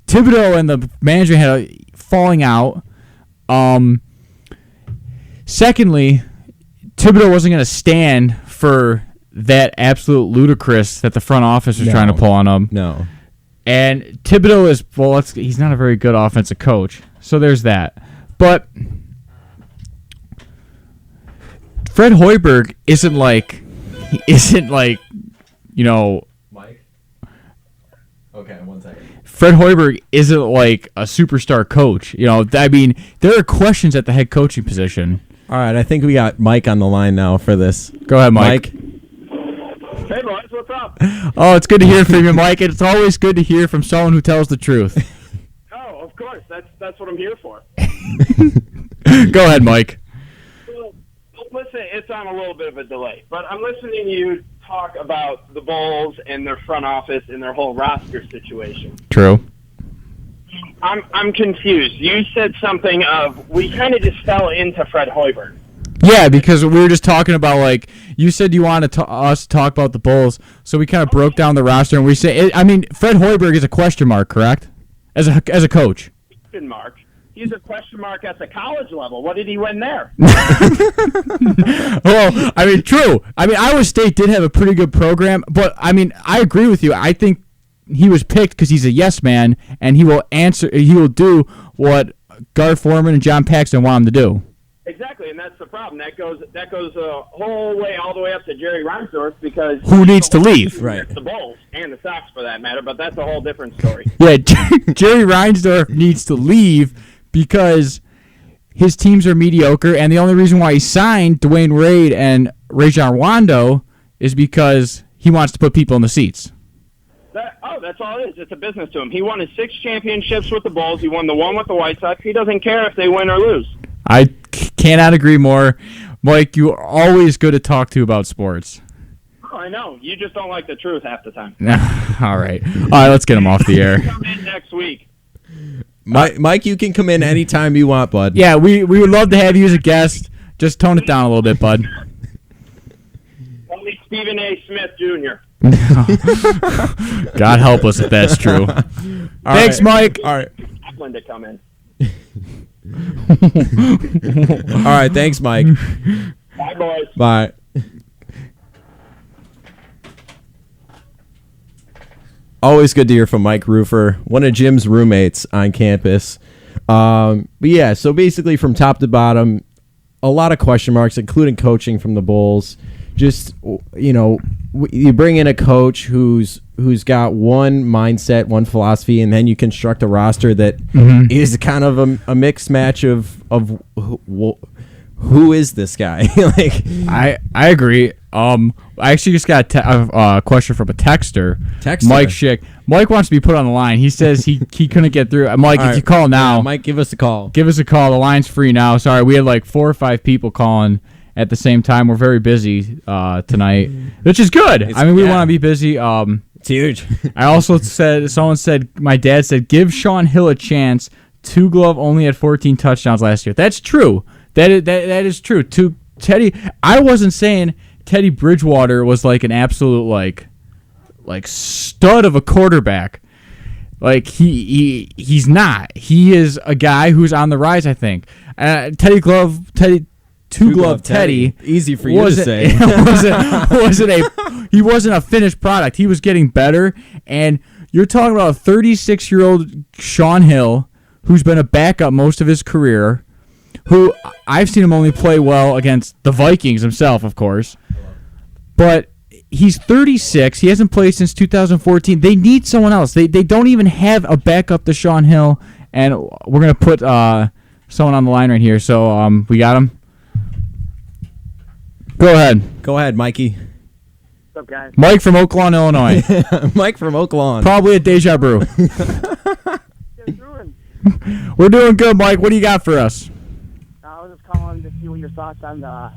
Thibodeau and the manager had a falling out. Secondly, Thibodeau wasn't going to stand for that absolute ludicrous that the front office was trying to pull on him. No. And Thibodeau he's not a very good offensive coach. So there's that. But Fred Hoiberg isn't like, you know. Mike? Okay, 1 second. Fred Hoiberg isn't like a superstar coach. You know, I mean, there are questions at the head coaching position. All right, I think we got Mike on the line now for this. Go ahead, Mike. Hey, boys, what's up? Oh, it's good to hear from you, Mike. It's always good to hear from someone who tells the truth. Oh, of course. That's what I'm here for. Go ahead, Mike. Well, listen, it's on a little bit of a delay, but I'm listening to you talk about the Bulls and their front office and their whole roster situation. True. I'm confused. You said something of we kind of just fell into Fred Hoiberg. Yeah, because we were just talking about, like, you said you wanted us to talk about the Bulls, so we kind of broke down the roster, and we say, I mean, Fred Hoiberg is a question mark, correct? As a coach. Question mark. He's a question mark at the college level. What did he win there? Well, I mean, true. I mean, Iowa State did have a pretty good program, but, I mean, I agree with you. I think he was picked because he's a yes man, and he will do what Gar Forman and John Paxson want him to do. Exactly, and that's the problem. That goes all the way up to Jerry Reinsdorf because who needs to leave? Right. The Bulls and the Sox for that matter, but that's a whole different story. Yeah, Jerry Reinsdorf needs to leave because his teams are mediocre, and the only reason why he signed Dwayne Wade and Rajon Rondo is because he wants to put people in the seats. That's all it is. It's a business to him. He won his 6 championships with the Bulls. He won the one with the White Sox. He doesn't care if they win or lose. I cannot agree more. Mike, you are always good to talk to about sports. Oh, I know. You just don't like the truth half the time. All right, let's get him off the air. Come in next week. Mike, you can come in anytime you want, bud. Yeah, we would love to have you as a guest. Just tone it down a little bit, bud. Only Stephen A. Smith Jr. God help us if that's true. Thanks, Mike. All right. To come in. All right, thanks, Mike. Bye, boys. Bye. Always good to hear from Mike Roofer, one of Jim's roommates on campus. But yeah, so basically from top to bottom, a lot of question marks, including coaching from the Bulls. Just, you know, you bring in a coach who's got one mindset, one philosophy, and then you construct a roster that is kind of a mixed match of who is this guy? Like, I agree. I actually just got a question from a texter. Mike Schick. Mike wants to be put on the line. He says he couldn't get through. Mike, if you call now, Mike, give us a call. Give us a call. The line's free now. Sorry, we had like 4 or 5 people calling at the same time. We're very busy tonight, which is good. We want to be busy. It's huge. I also someone said, my dad said, give Sean Hill a chance. 2 glove only had 14 touchdowns last year. That's true. That is true. To Teddy, I wasn't saying Teddy Bridgewater was like an absolute like stud of a quarterback. Like he's not. He is a guy who's on the rise, I think. Two glove Teddy. Easy for you to say. He wasn't a finished product. He was getting better, and you're talking about a 36-year-old Sean Hill who's been a backup most of his career, who I've seen him only play well against the Vikings himself, of course. But he's 36. He hasn't played since 2014. They need someone else. They don't even have a backup to Sean Hill, and we're going to put someone on the line right here. So we got him. Go ahead, Mikey. What's up, guys? Mike from Oak Lawn, Illinois. Mike from Oak Lawn. Probably at Deja Brew. We're doing good, Mike. What do you got for us? I was just calling to see what your thoughts on the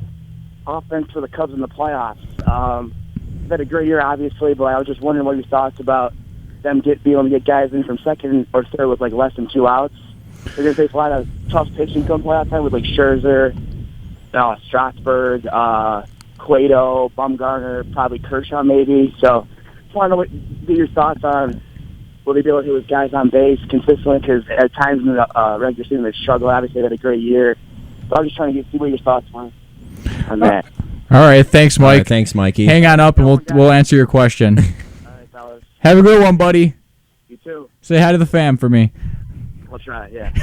offense for the Cubs in the playoffs. They've had a great year, obviously, but I was just wondering what your thoughts about them being able to get guys in from second or third with like less than 2 outs. They're going to face a lot of tough pitching come playoff time with like Scherzer, Strasburg, Cueto, Bumgarner, probably Kershaw maybe. So just want to get your thoughts on will they be able to hit with guys on base consistently? Because at times in the regular season they struggle. Obviously they had a great year. So I was just trying to see what your thoughts were on that. All right, thanks, Mike. All right, thanks, Mikey. Hang on up, and we'll answer your question. All right, fellas. Have a good one, buddy. You too. Say hi to the fam for me. We'll try, yeah.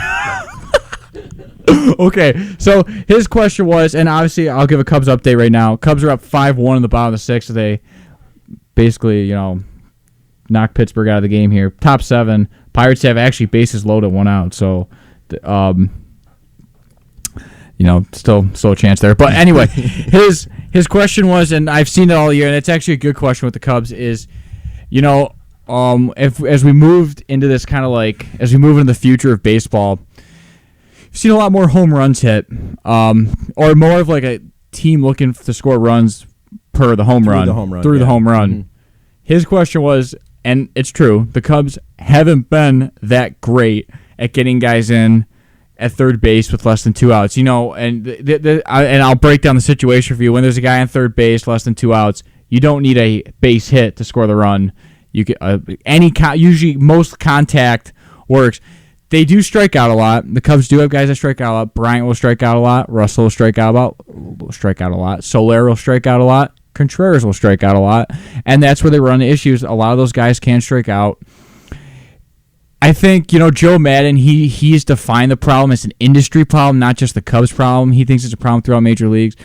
Okay, so his question was, and obviously I'll give a Cubs update right now. Cubs are up 5-1 in the bottom of the sixth. They basically, knocked Pittsburgh out of the game here. Top 7. Pirates have actually bases loaded, 1 out. So, still a chance there. But anyway, his question was, and I've seen it all year, and it's actually a good question with the Cubs, is, if as we moved into this kind of like, as we move into the future of baseball, you've seen a lot more home runs hit, or more of like a team looking to score runs per the home run. Through the home run. Mm-hmm. His question was, and it's true, the Cubs haven't been that great at getting guys in at third base with less than 2 outs. And I'll break down the situation for you. When there's a guy on third base, less than 2 outs, you don't need a base hit to score the run. You get usually most contact works. They do strike out a lot. The Cubs do have guys that strike out a lot. Bryant will strike out a lot. Russell will strike out a lot. Soler will strike out a lot. Contreras will strike out a lot. And that's where they run into issues. A lot of those guys can strike out. I think, Joe Madden, he's defined the problem as an industry problem, not just the Cubs problem. He thinks it's a problem throughout major leagues.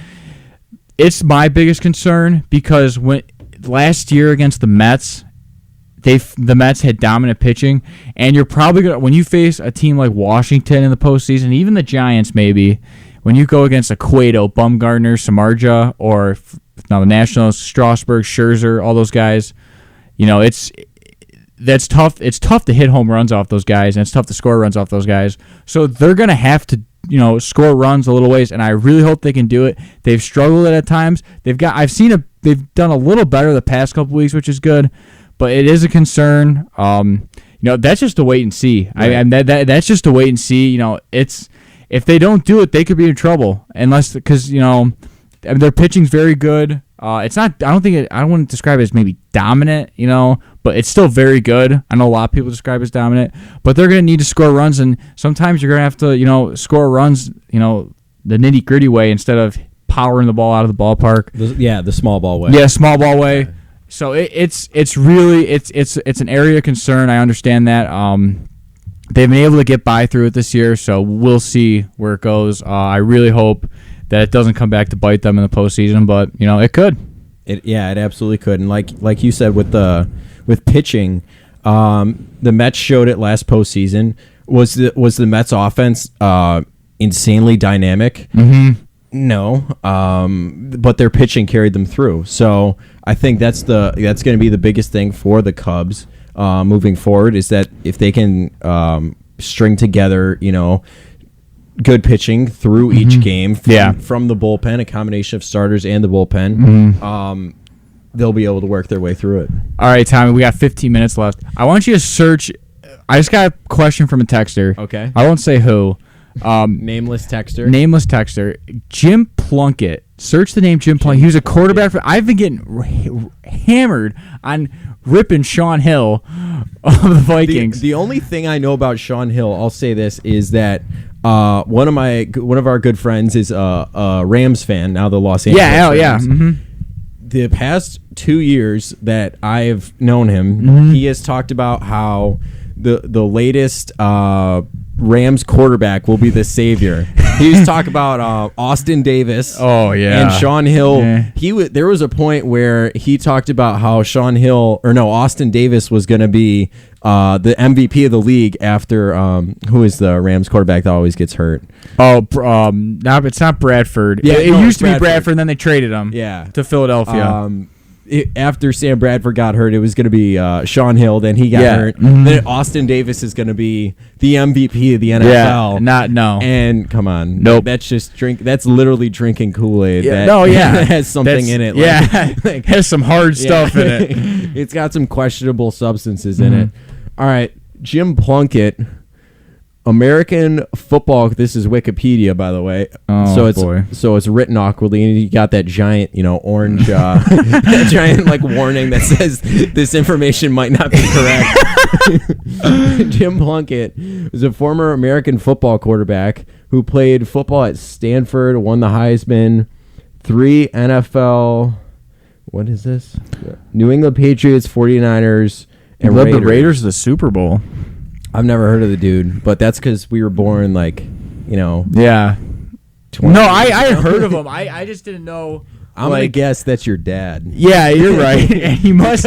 It's my biggest concern because when last year against the Mets, the Mets had dominant pitching, and you're probably going to, when you face a team like Washington in the postseason, even the Giants maybe, when you go against a Cueto, Bumgarner, Samardzija, or now the Nationals, Strasburg, Scherzer, all those guys, that's tough. It's tough to hit home runs off those guys, and it's tough to score runs off those guys. So they're going to have to, score runs a little ways, and I really hope they can do it. They've struggled at times. They've done a little better the past couple weeks, which is good, but it is a concern. That's just a wait and see. Right. That's just a wait and see. It's if they don't do it, they could be in trouble because their pitching's very good. It's not. I don't want to describe it as maybe dominant, but it's still very good. I know a lot of people describe it as dominant, but they're going to need to score runs, and sometimes you're going to have to, score runs, the nitty gritty way instead of powering the ball out of the ballpark. The small ball way. Yeah, small ball way. Yeah. So it's really an area of concern. I understand that. They've been able to get by through it this year, so we'll see where it goes. I really hope that it doesn't come back to bite them in the postseason, but it could. It absolutely could. And like you said with pitching, the Mets showed it last postseason. Was the Mets offense insanely dynamic? Mm-hmm. No, but their pitching carried them through. So I think that's going to be the biggest thing for the Cubs moving forward, is that if they can string together, good pitching through each game from the bullpen, a combination of starters and the bullpen, they'll be able to work their way through it. All right, Tommy, we got 15 minutes left. I want you to search. I just got a question from a texter. Okay. I won't say who. Nameless texter. Jim Plunkett. Search the name Jim Plunkett. He was a quarterback. I've been getting hammered on ripping Sean Hill of the Vikings. The only thing I know about Sean Hill, I'll say this, is that one of our good friends is a Rams fan, now the Los Angeles Rams. Yeah. Mm-hmm. The past 2 years that I've known him, he has talked about how the latest Rams quarterback will be the savior. He was talking about Austin Davis. Oh yeah, and Sean Hill. Yeah. There was a point where he talked about how Austin Davis was going to be the MVP of the league after who is the Rams quarterback that always gets hurt? Oh, no, it's not Bradford. Yeah, it used to be Bradford, and then they traded him. To Philadelphia. After Sam Bradford got hurt, it was going to be Sean Hill. Then he got hurt. Mm-hmm. Then Austin Davis is going to be the MVP of the NFL. Yeah, And come on, nope. That's literally drinking Kool-Aid. Yeah, that has something in it. Has some hard stuff in it. It's got some questionable substances in it. All right, Jim Plunkett. American football. This is Wikipedia, by the way. So it's written awkwardly, and you got that giant, orange, that giant warning that says this information might not be correct. Jim Plunkett is a former American football quarterback who played football at Stanford, won the Heisman, 3 NFL. What is this? New England Patriots, 49ers, and led the Raiders to the Super Bowl. I've never heard of the dude, but that's because we were born Yeah. 20 No, years I ago. heard of him. I just didn't know. I'm gonna guess that's your dad. Yeah, you're right. And he must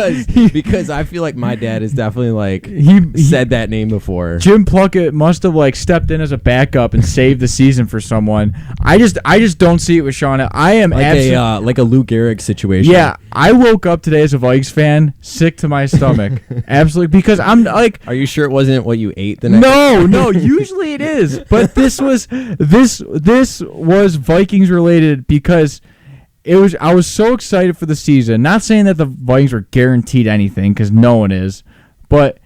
because I feel like my dad has definitely he said that name before. Jim Plunkett must have stepped in as a backup and saved the season for someone. I just don't see it with Sean. I am Like a Lou Gehrig situation. Yeah, I woke up today as a Vikes fan, sick to my stomach. Absolutely, because I'm like, are you sure it wasn't what you ate the next? No. Usually it is, but this was Vikings related because. I was so excited for the season. Not saying that the Vikings were guaranteed anything because no one is, but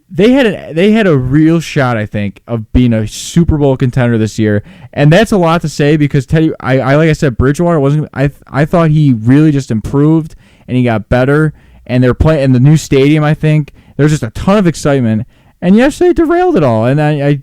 they had a real shot, I think, of being a Super Bowl contender this year, and that's a lot to say because Teddy, I like I said, Bridgewater wasn't. I thought he really just improved and he got better, and they're playing in the new stadium. I think there's just a ton of excitement, and yesterday derailed it all, and I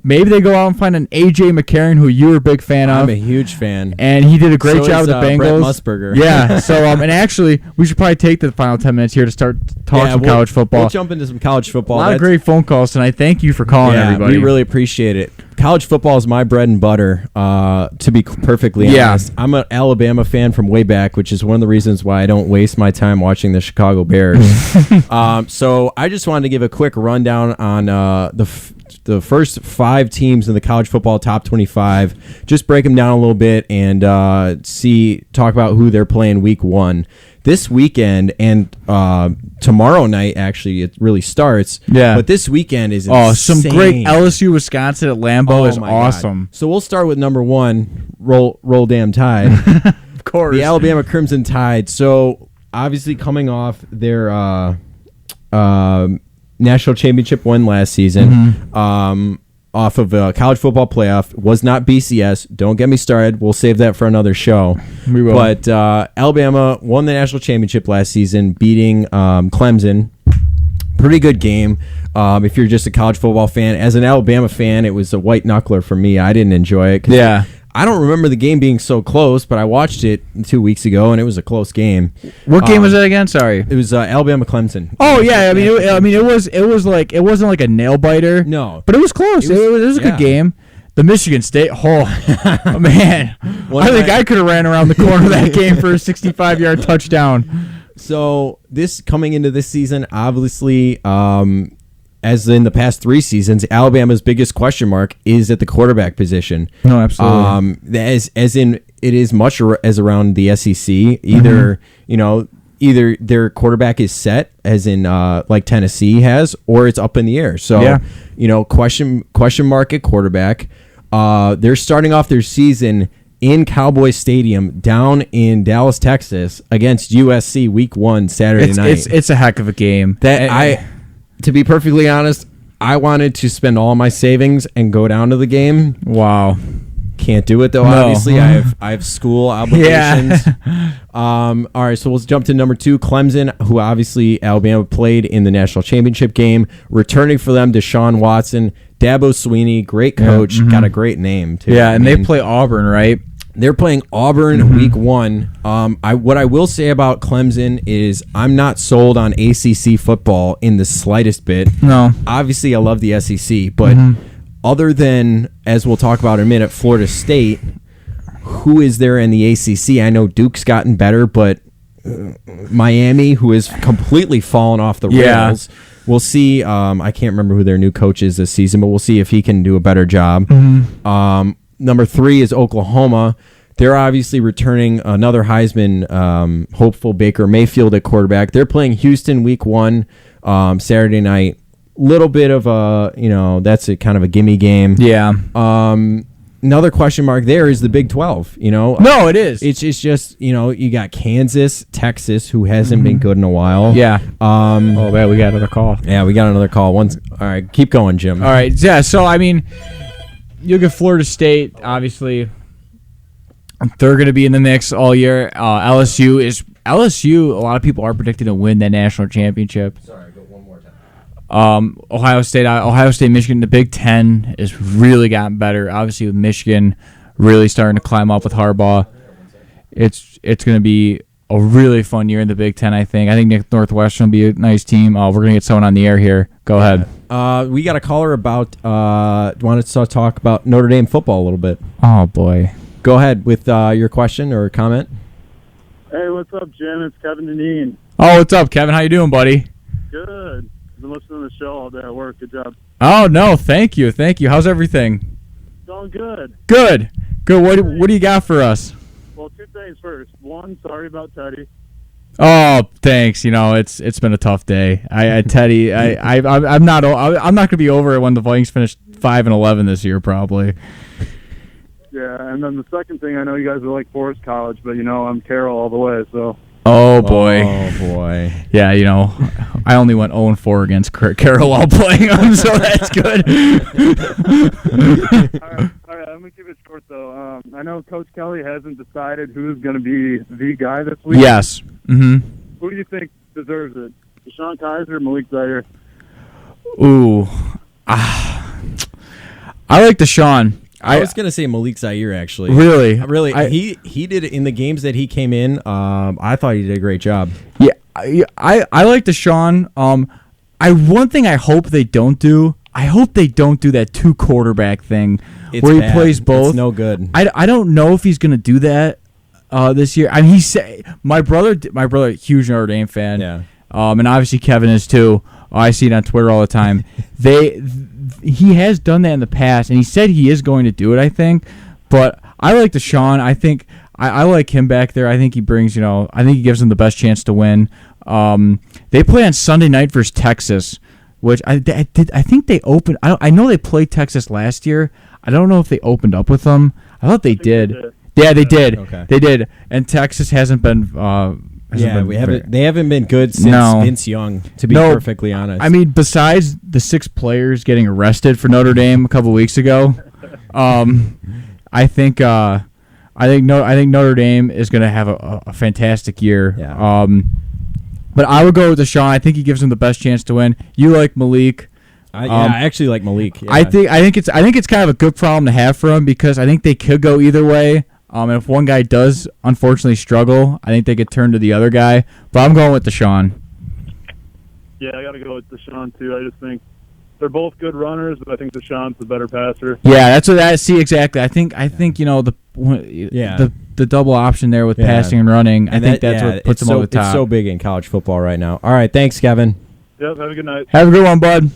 maybe they go out and find an A.J. McCarron, who you're a big fan of. I'm a huge fan. And he did a great job with the Bengals. Brett Musburger. Yeah. So, and actually, we should probably take the final 10 minutes here to start talking some college football. We'll jump into some college football. A lot of great phone calls tonight. Thank you for calling, everybody. We really appreciate it. College football is my bread and butter, to be perfectly honest. I'm an Alabama fan from way back, which is one of the reasons why I don't waste my time watching the Chicago Bears. So I just wanted to give a quick rundown on the first 5 teams in the college football top 25. Just break them down a little bit and talk about who they're playing week 1. This weekend and tomorrow night, actually, it really starts. Yeah. But this weekend is insane. Some great LSU Wisconsin at Lambeau is awesome. God. So we'll start with number 1, Roll Damn Tide. Of course. The Alabama Crimson Tide. So obviously coming off their national championship win last season, off of a college football playoff, was not BCS. Don't get me started. We'll save that for another show. We will. But Alabama won the national championship last season, beating Clemson. Pretty good game. If you're just a college football fan, as an Alabama fan, it was a white knuckler for me. I didn't enjoy it. Yeah. I don't remember the game being so close, but I watched it 2 weeks ago, and it was a close game. What game was that again? Sorry, it was Alabama Clemson. Oh yeah, it was like it wasn't like a nail biter. No, but it was close. It was a good game. The Michigan State. Oh man, I think I could have ran around the corner of that game for a 65-yard touchdown. So coming into this season, obviously. As in the past 3 seasons, Alabama's biggest question mark is at the quarterback position. No, absolutely. As in, it is much as around the SEC. Either their quarterback is set, as in like Tennessee has, or it's up in the air. So, question mark at quarterback. They're starting off their season in Cowboy Stadium down in Dallas, Texas, against USC Week 1 Saturday night. It's a heck of a game. To be perfectly honest, I wanted to spend all my savings and go down to the game. Wow. Can't do it though. No. Obviously, I have school obligations. All right, so we'll jump to number 2, Clemson, who obviously Alabama played in the national championship game. Returning for them, Deshaun Watson, Dabo Swinney, great coach, got a great name too. Yeah, and they play Auburn, right? They're playing Auburn week 1. What I will say about Clemson is I'm not sold on ACC football in the slightest bit. No. Obviously, I love the SEC, but other than, as we'll talk about in a minute, Florida State, who is there in the ACC? I know Duke's gotten better, but Miami, who has completely fallen off the rails. We'll see. I can't remember who their new coach is this season, but we'll see if he can do a better job. Number 3 is Oklahoma. They're obviously returning another Heisman hopeful, Baker Mayfield at quarterback. They're playing Houston Week 1 Saturday night. Little bit of that's a kind of a gimme game. Yeah. Another question mark there is the Big 12. No, it is. It's just you got Kansas, Texas, who hasn't been good in a while. Yeah. Oh man, we got another call. Yeah, we got another call. All right, keep going, Jim. All right. Yeah. So I mean, you look at Florida State. Obviously, they're going to be in the mix all year. LSU. A lot of people are predicting to win that national championship. Sorry, go one more time. Ohio State, Michigan. The Big Ten has really gotten better. Obviously, with Michigan really starting to climb up with Harbaugh, it's going to be a really fun year in the Big Ten. I think Northwestern will be a nice team. We're going to get someone on the air here. Go ahead. We got a caller about wanted to talk about Notre Dame football a little bit. Oh boy. Go ahead with your question or comment. Hey, what's up, Jim? It's Kevin Deneen. Oh, what's up, Kevin? How you doing, buddy? Good. I've been listening to the show all day at work. Good job. Oh no, thank you. How's everything? Going good. Good. What do you got for us? Well, two things first. One, sorry about Teddy. Oh, thanks. It's been a tough day. Teddy, I'm not gonna be over it when the Vikings finish 5-11 this year, probably. Yeah, and then the second thing, I know you guys are like Forest College, but I'm Carroll all the way, so. Oh boy. Oh boy. Yeah, I only went 0-4 against Carroll while playing them, so that's good. All right, I'm gonna keep it short though. I know Coach Kelly hasn't decided who's gonna be the guy this week. Yes. Mm-hmm. Who do you think deserves it? Deshaun Kaiser or Malik Zaire? Ooh. I like Deshaun. I was gonna say Malik Zaire actually. Really? He did it in the games that he came in. I thought he did a great job. Yeah, I like Deshaun. One thing I hope they don't do. I hope they don't do that 2 quarterback thing where he plays both. It's no good. I don't know if he's gonna do that this year. I mean, my brother, huge Notre Dame fan. Yeah. And obviously Kevin is too. I see it on Twitter all the time. He has done that in the past, and he said he is going to do it, I think. But I like Deshaun. I think I like him back there. I think he brings, I think he gives them the best chance to win. They play on Sunday night versus Texas, which I think they opened. I know they played Texas last year. I don't know if they opened up with them. I thought they did. Yeah, they did. Okay. They did. And Texas hasn't been. They haven't been good since Vince Young, to be perfectly honest. I mean, besides the 6 players getting arrested for Notre Dame a couple weeks ago, I think Notre Dame is going to have a fantastic year. Yeah. But I would go with Deshaun. I think he gives them the best chance to win. You like Malik. I actually like Malik. Yeah. I think it's kind of a good problem to have for him because I think they could go either way. And if one guy does unfortunately struggle, I think they could turn to the other guy. But I'm going with Deshaun. Yeah, I got to go with Deshaun too. I just think they're both good runners, but I think Deshaun's the better passer. Yeah, that's what I see exactly. I think the double option there with passing and running. I think that's what puts them over the top. It's so big in college football right now. All right, thanks, Kevin. Yep, have a good night. Have a good one, bud.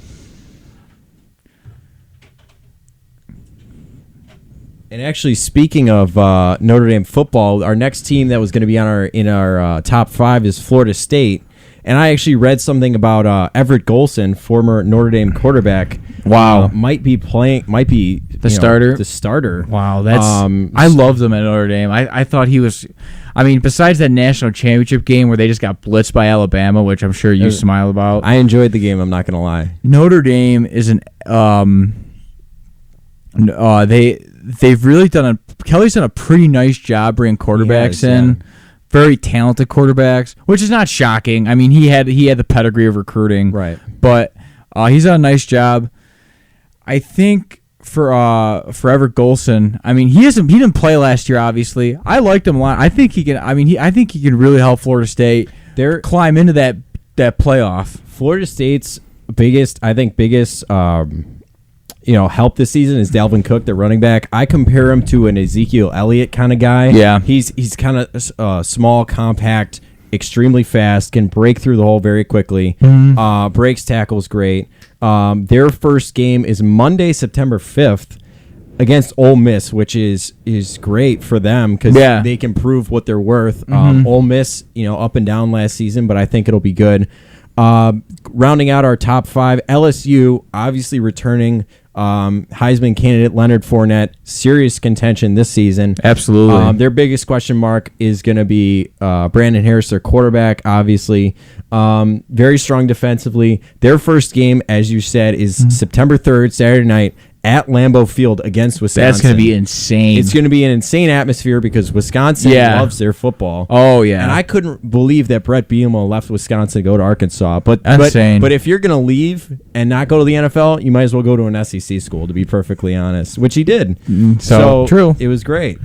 And actually, speaking of Notre Dame football, our next team that was going to be in our top 5 is Florida State. And I actually read something about Everett Golson, former Notre Dame quarterback. Wow, might be the starter. The starter. Wow, that's I loved him at Notre Dame. I thought he was. I mean, besides that national championship game where they just got blitzed by Alabama, which I'm sure you smile about. I enjoyed the game. I'm not going to lie. Notre Dame is they've really done Kelly's done a pretty nice job bringing quarterbacks in. Yeah. Very talented quarterbacks, which is not shocking. I mean, he had the pedigree of recruiting, right? But he's done a nice job. I think for Everett Golson, I mean, he didn't play last year. Obviously, I liked him a lot. I think he can. I mean, I think he can really help Florida State climb into that playoff. Florida State's biggest help this season is Dalvin Cook, the running back. I compare him to an Ezekiel Elliott kind of guy. Yeah. He's kind of small, compact, extremely fast, can break through the hole very quickly, breaks tackles great. Their first game is Monday, September 5th against Ole Miss, which is great for them because they can prove what they're worth. Ole Miss, up and down last season, but I think it'll be good. Rounding out our top 5, LSU, obviously returning Heisman candidate Leonard Fournette, serious contention this season. Absolutely. Their biggest question mark is going to be Brandon Harris, their quarterback, obviously. Very strong defensively. Their first game, as you said, is September 3rd, Saturday night, at Lambeau Field against Wisconsin. That's going to be insane. It's going to be an insane atmosphere because Wisconsin loves their football. Oh, yeah. And I couldn't believe that Brett Bielema left Wisconsin to go to Arkansas. But if you're going to leave and not go to the NFL, you might as well go to an SEC school, to be perfectly honest, which he did. So true. It was great.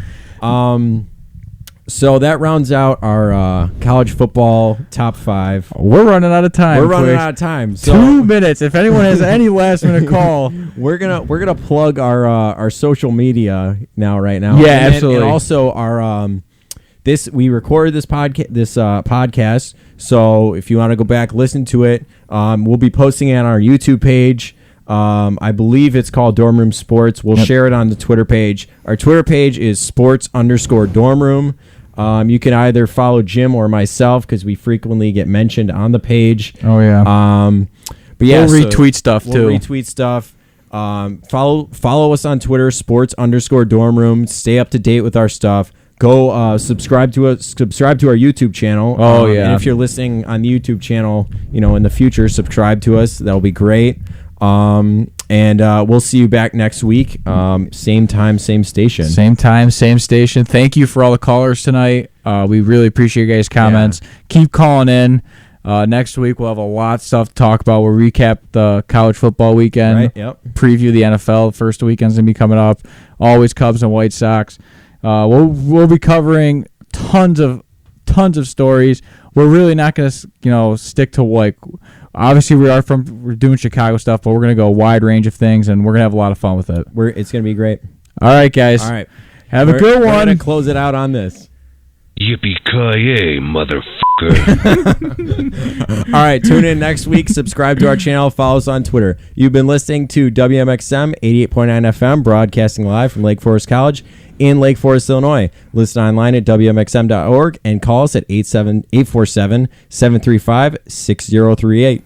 So that rounds out our college football top 5. We're running out of time. We're running Quick. out of time. So 2 minutes. If anyone has any last minute call, we're gonna plug our social media right now. Yeah, and absolutely. And also our we recorded this podcast. So if you want to go back, listen to it, we'll be posting it on our YouTube page. I believe it's called Dorm Room Sports. We'll share it on the Twitter page. Our Twitter page is sports_dorm room. You can either follow Jim or myself because we frequently get mentioned on the page. Oh yeah. But yeah, we'll retweet stuff too. We'll retweet stuff. Follow us on Twitter, sports_dorm room. Stay up to date with our stuff. Go subscribe to us. Subscribe to our YouTube channel. Oh yeah. And if you're listening on the YouTube channel, in the future, subscribe to us. That'll be great. And we'll see you back next week. Same time, same station. Same time, same station. Thank you for all the callers tonight. We really appreciate you guys' comments. Keep calling in. Next week we'll have a lot of stuff to talk about. We'll recap the college football weekend. Right, yep. Preview the NFL. First weekend's gonna be coming up. Always Cubs and White Sox. We'll be covering tons of stories. We're really not gonna stick to obviously we're doing Chicago stuff, but we're gonna go a wide range of things and we're gonna have a lot of fun with it. It's gonna be great. All right, guys. All right. Have a good We're one. gonna close it out on this. Yippee-ki-yay, motherfucker. All right, tune in next week. Subscribe to our channel. Follow us on Twitter. You've been listening to WMXM 88.9 FM, broadcasting live from Lake Forest College in Lake Forest, Illinois. Listen online at WMXM.org and call us at 847-735-6038.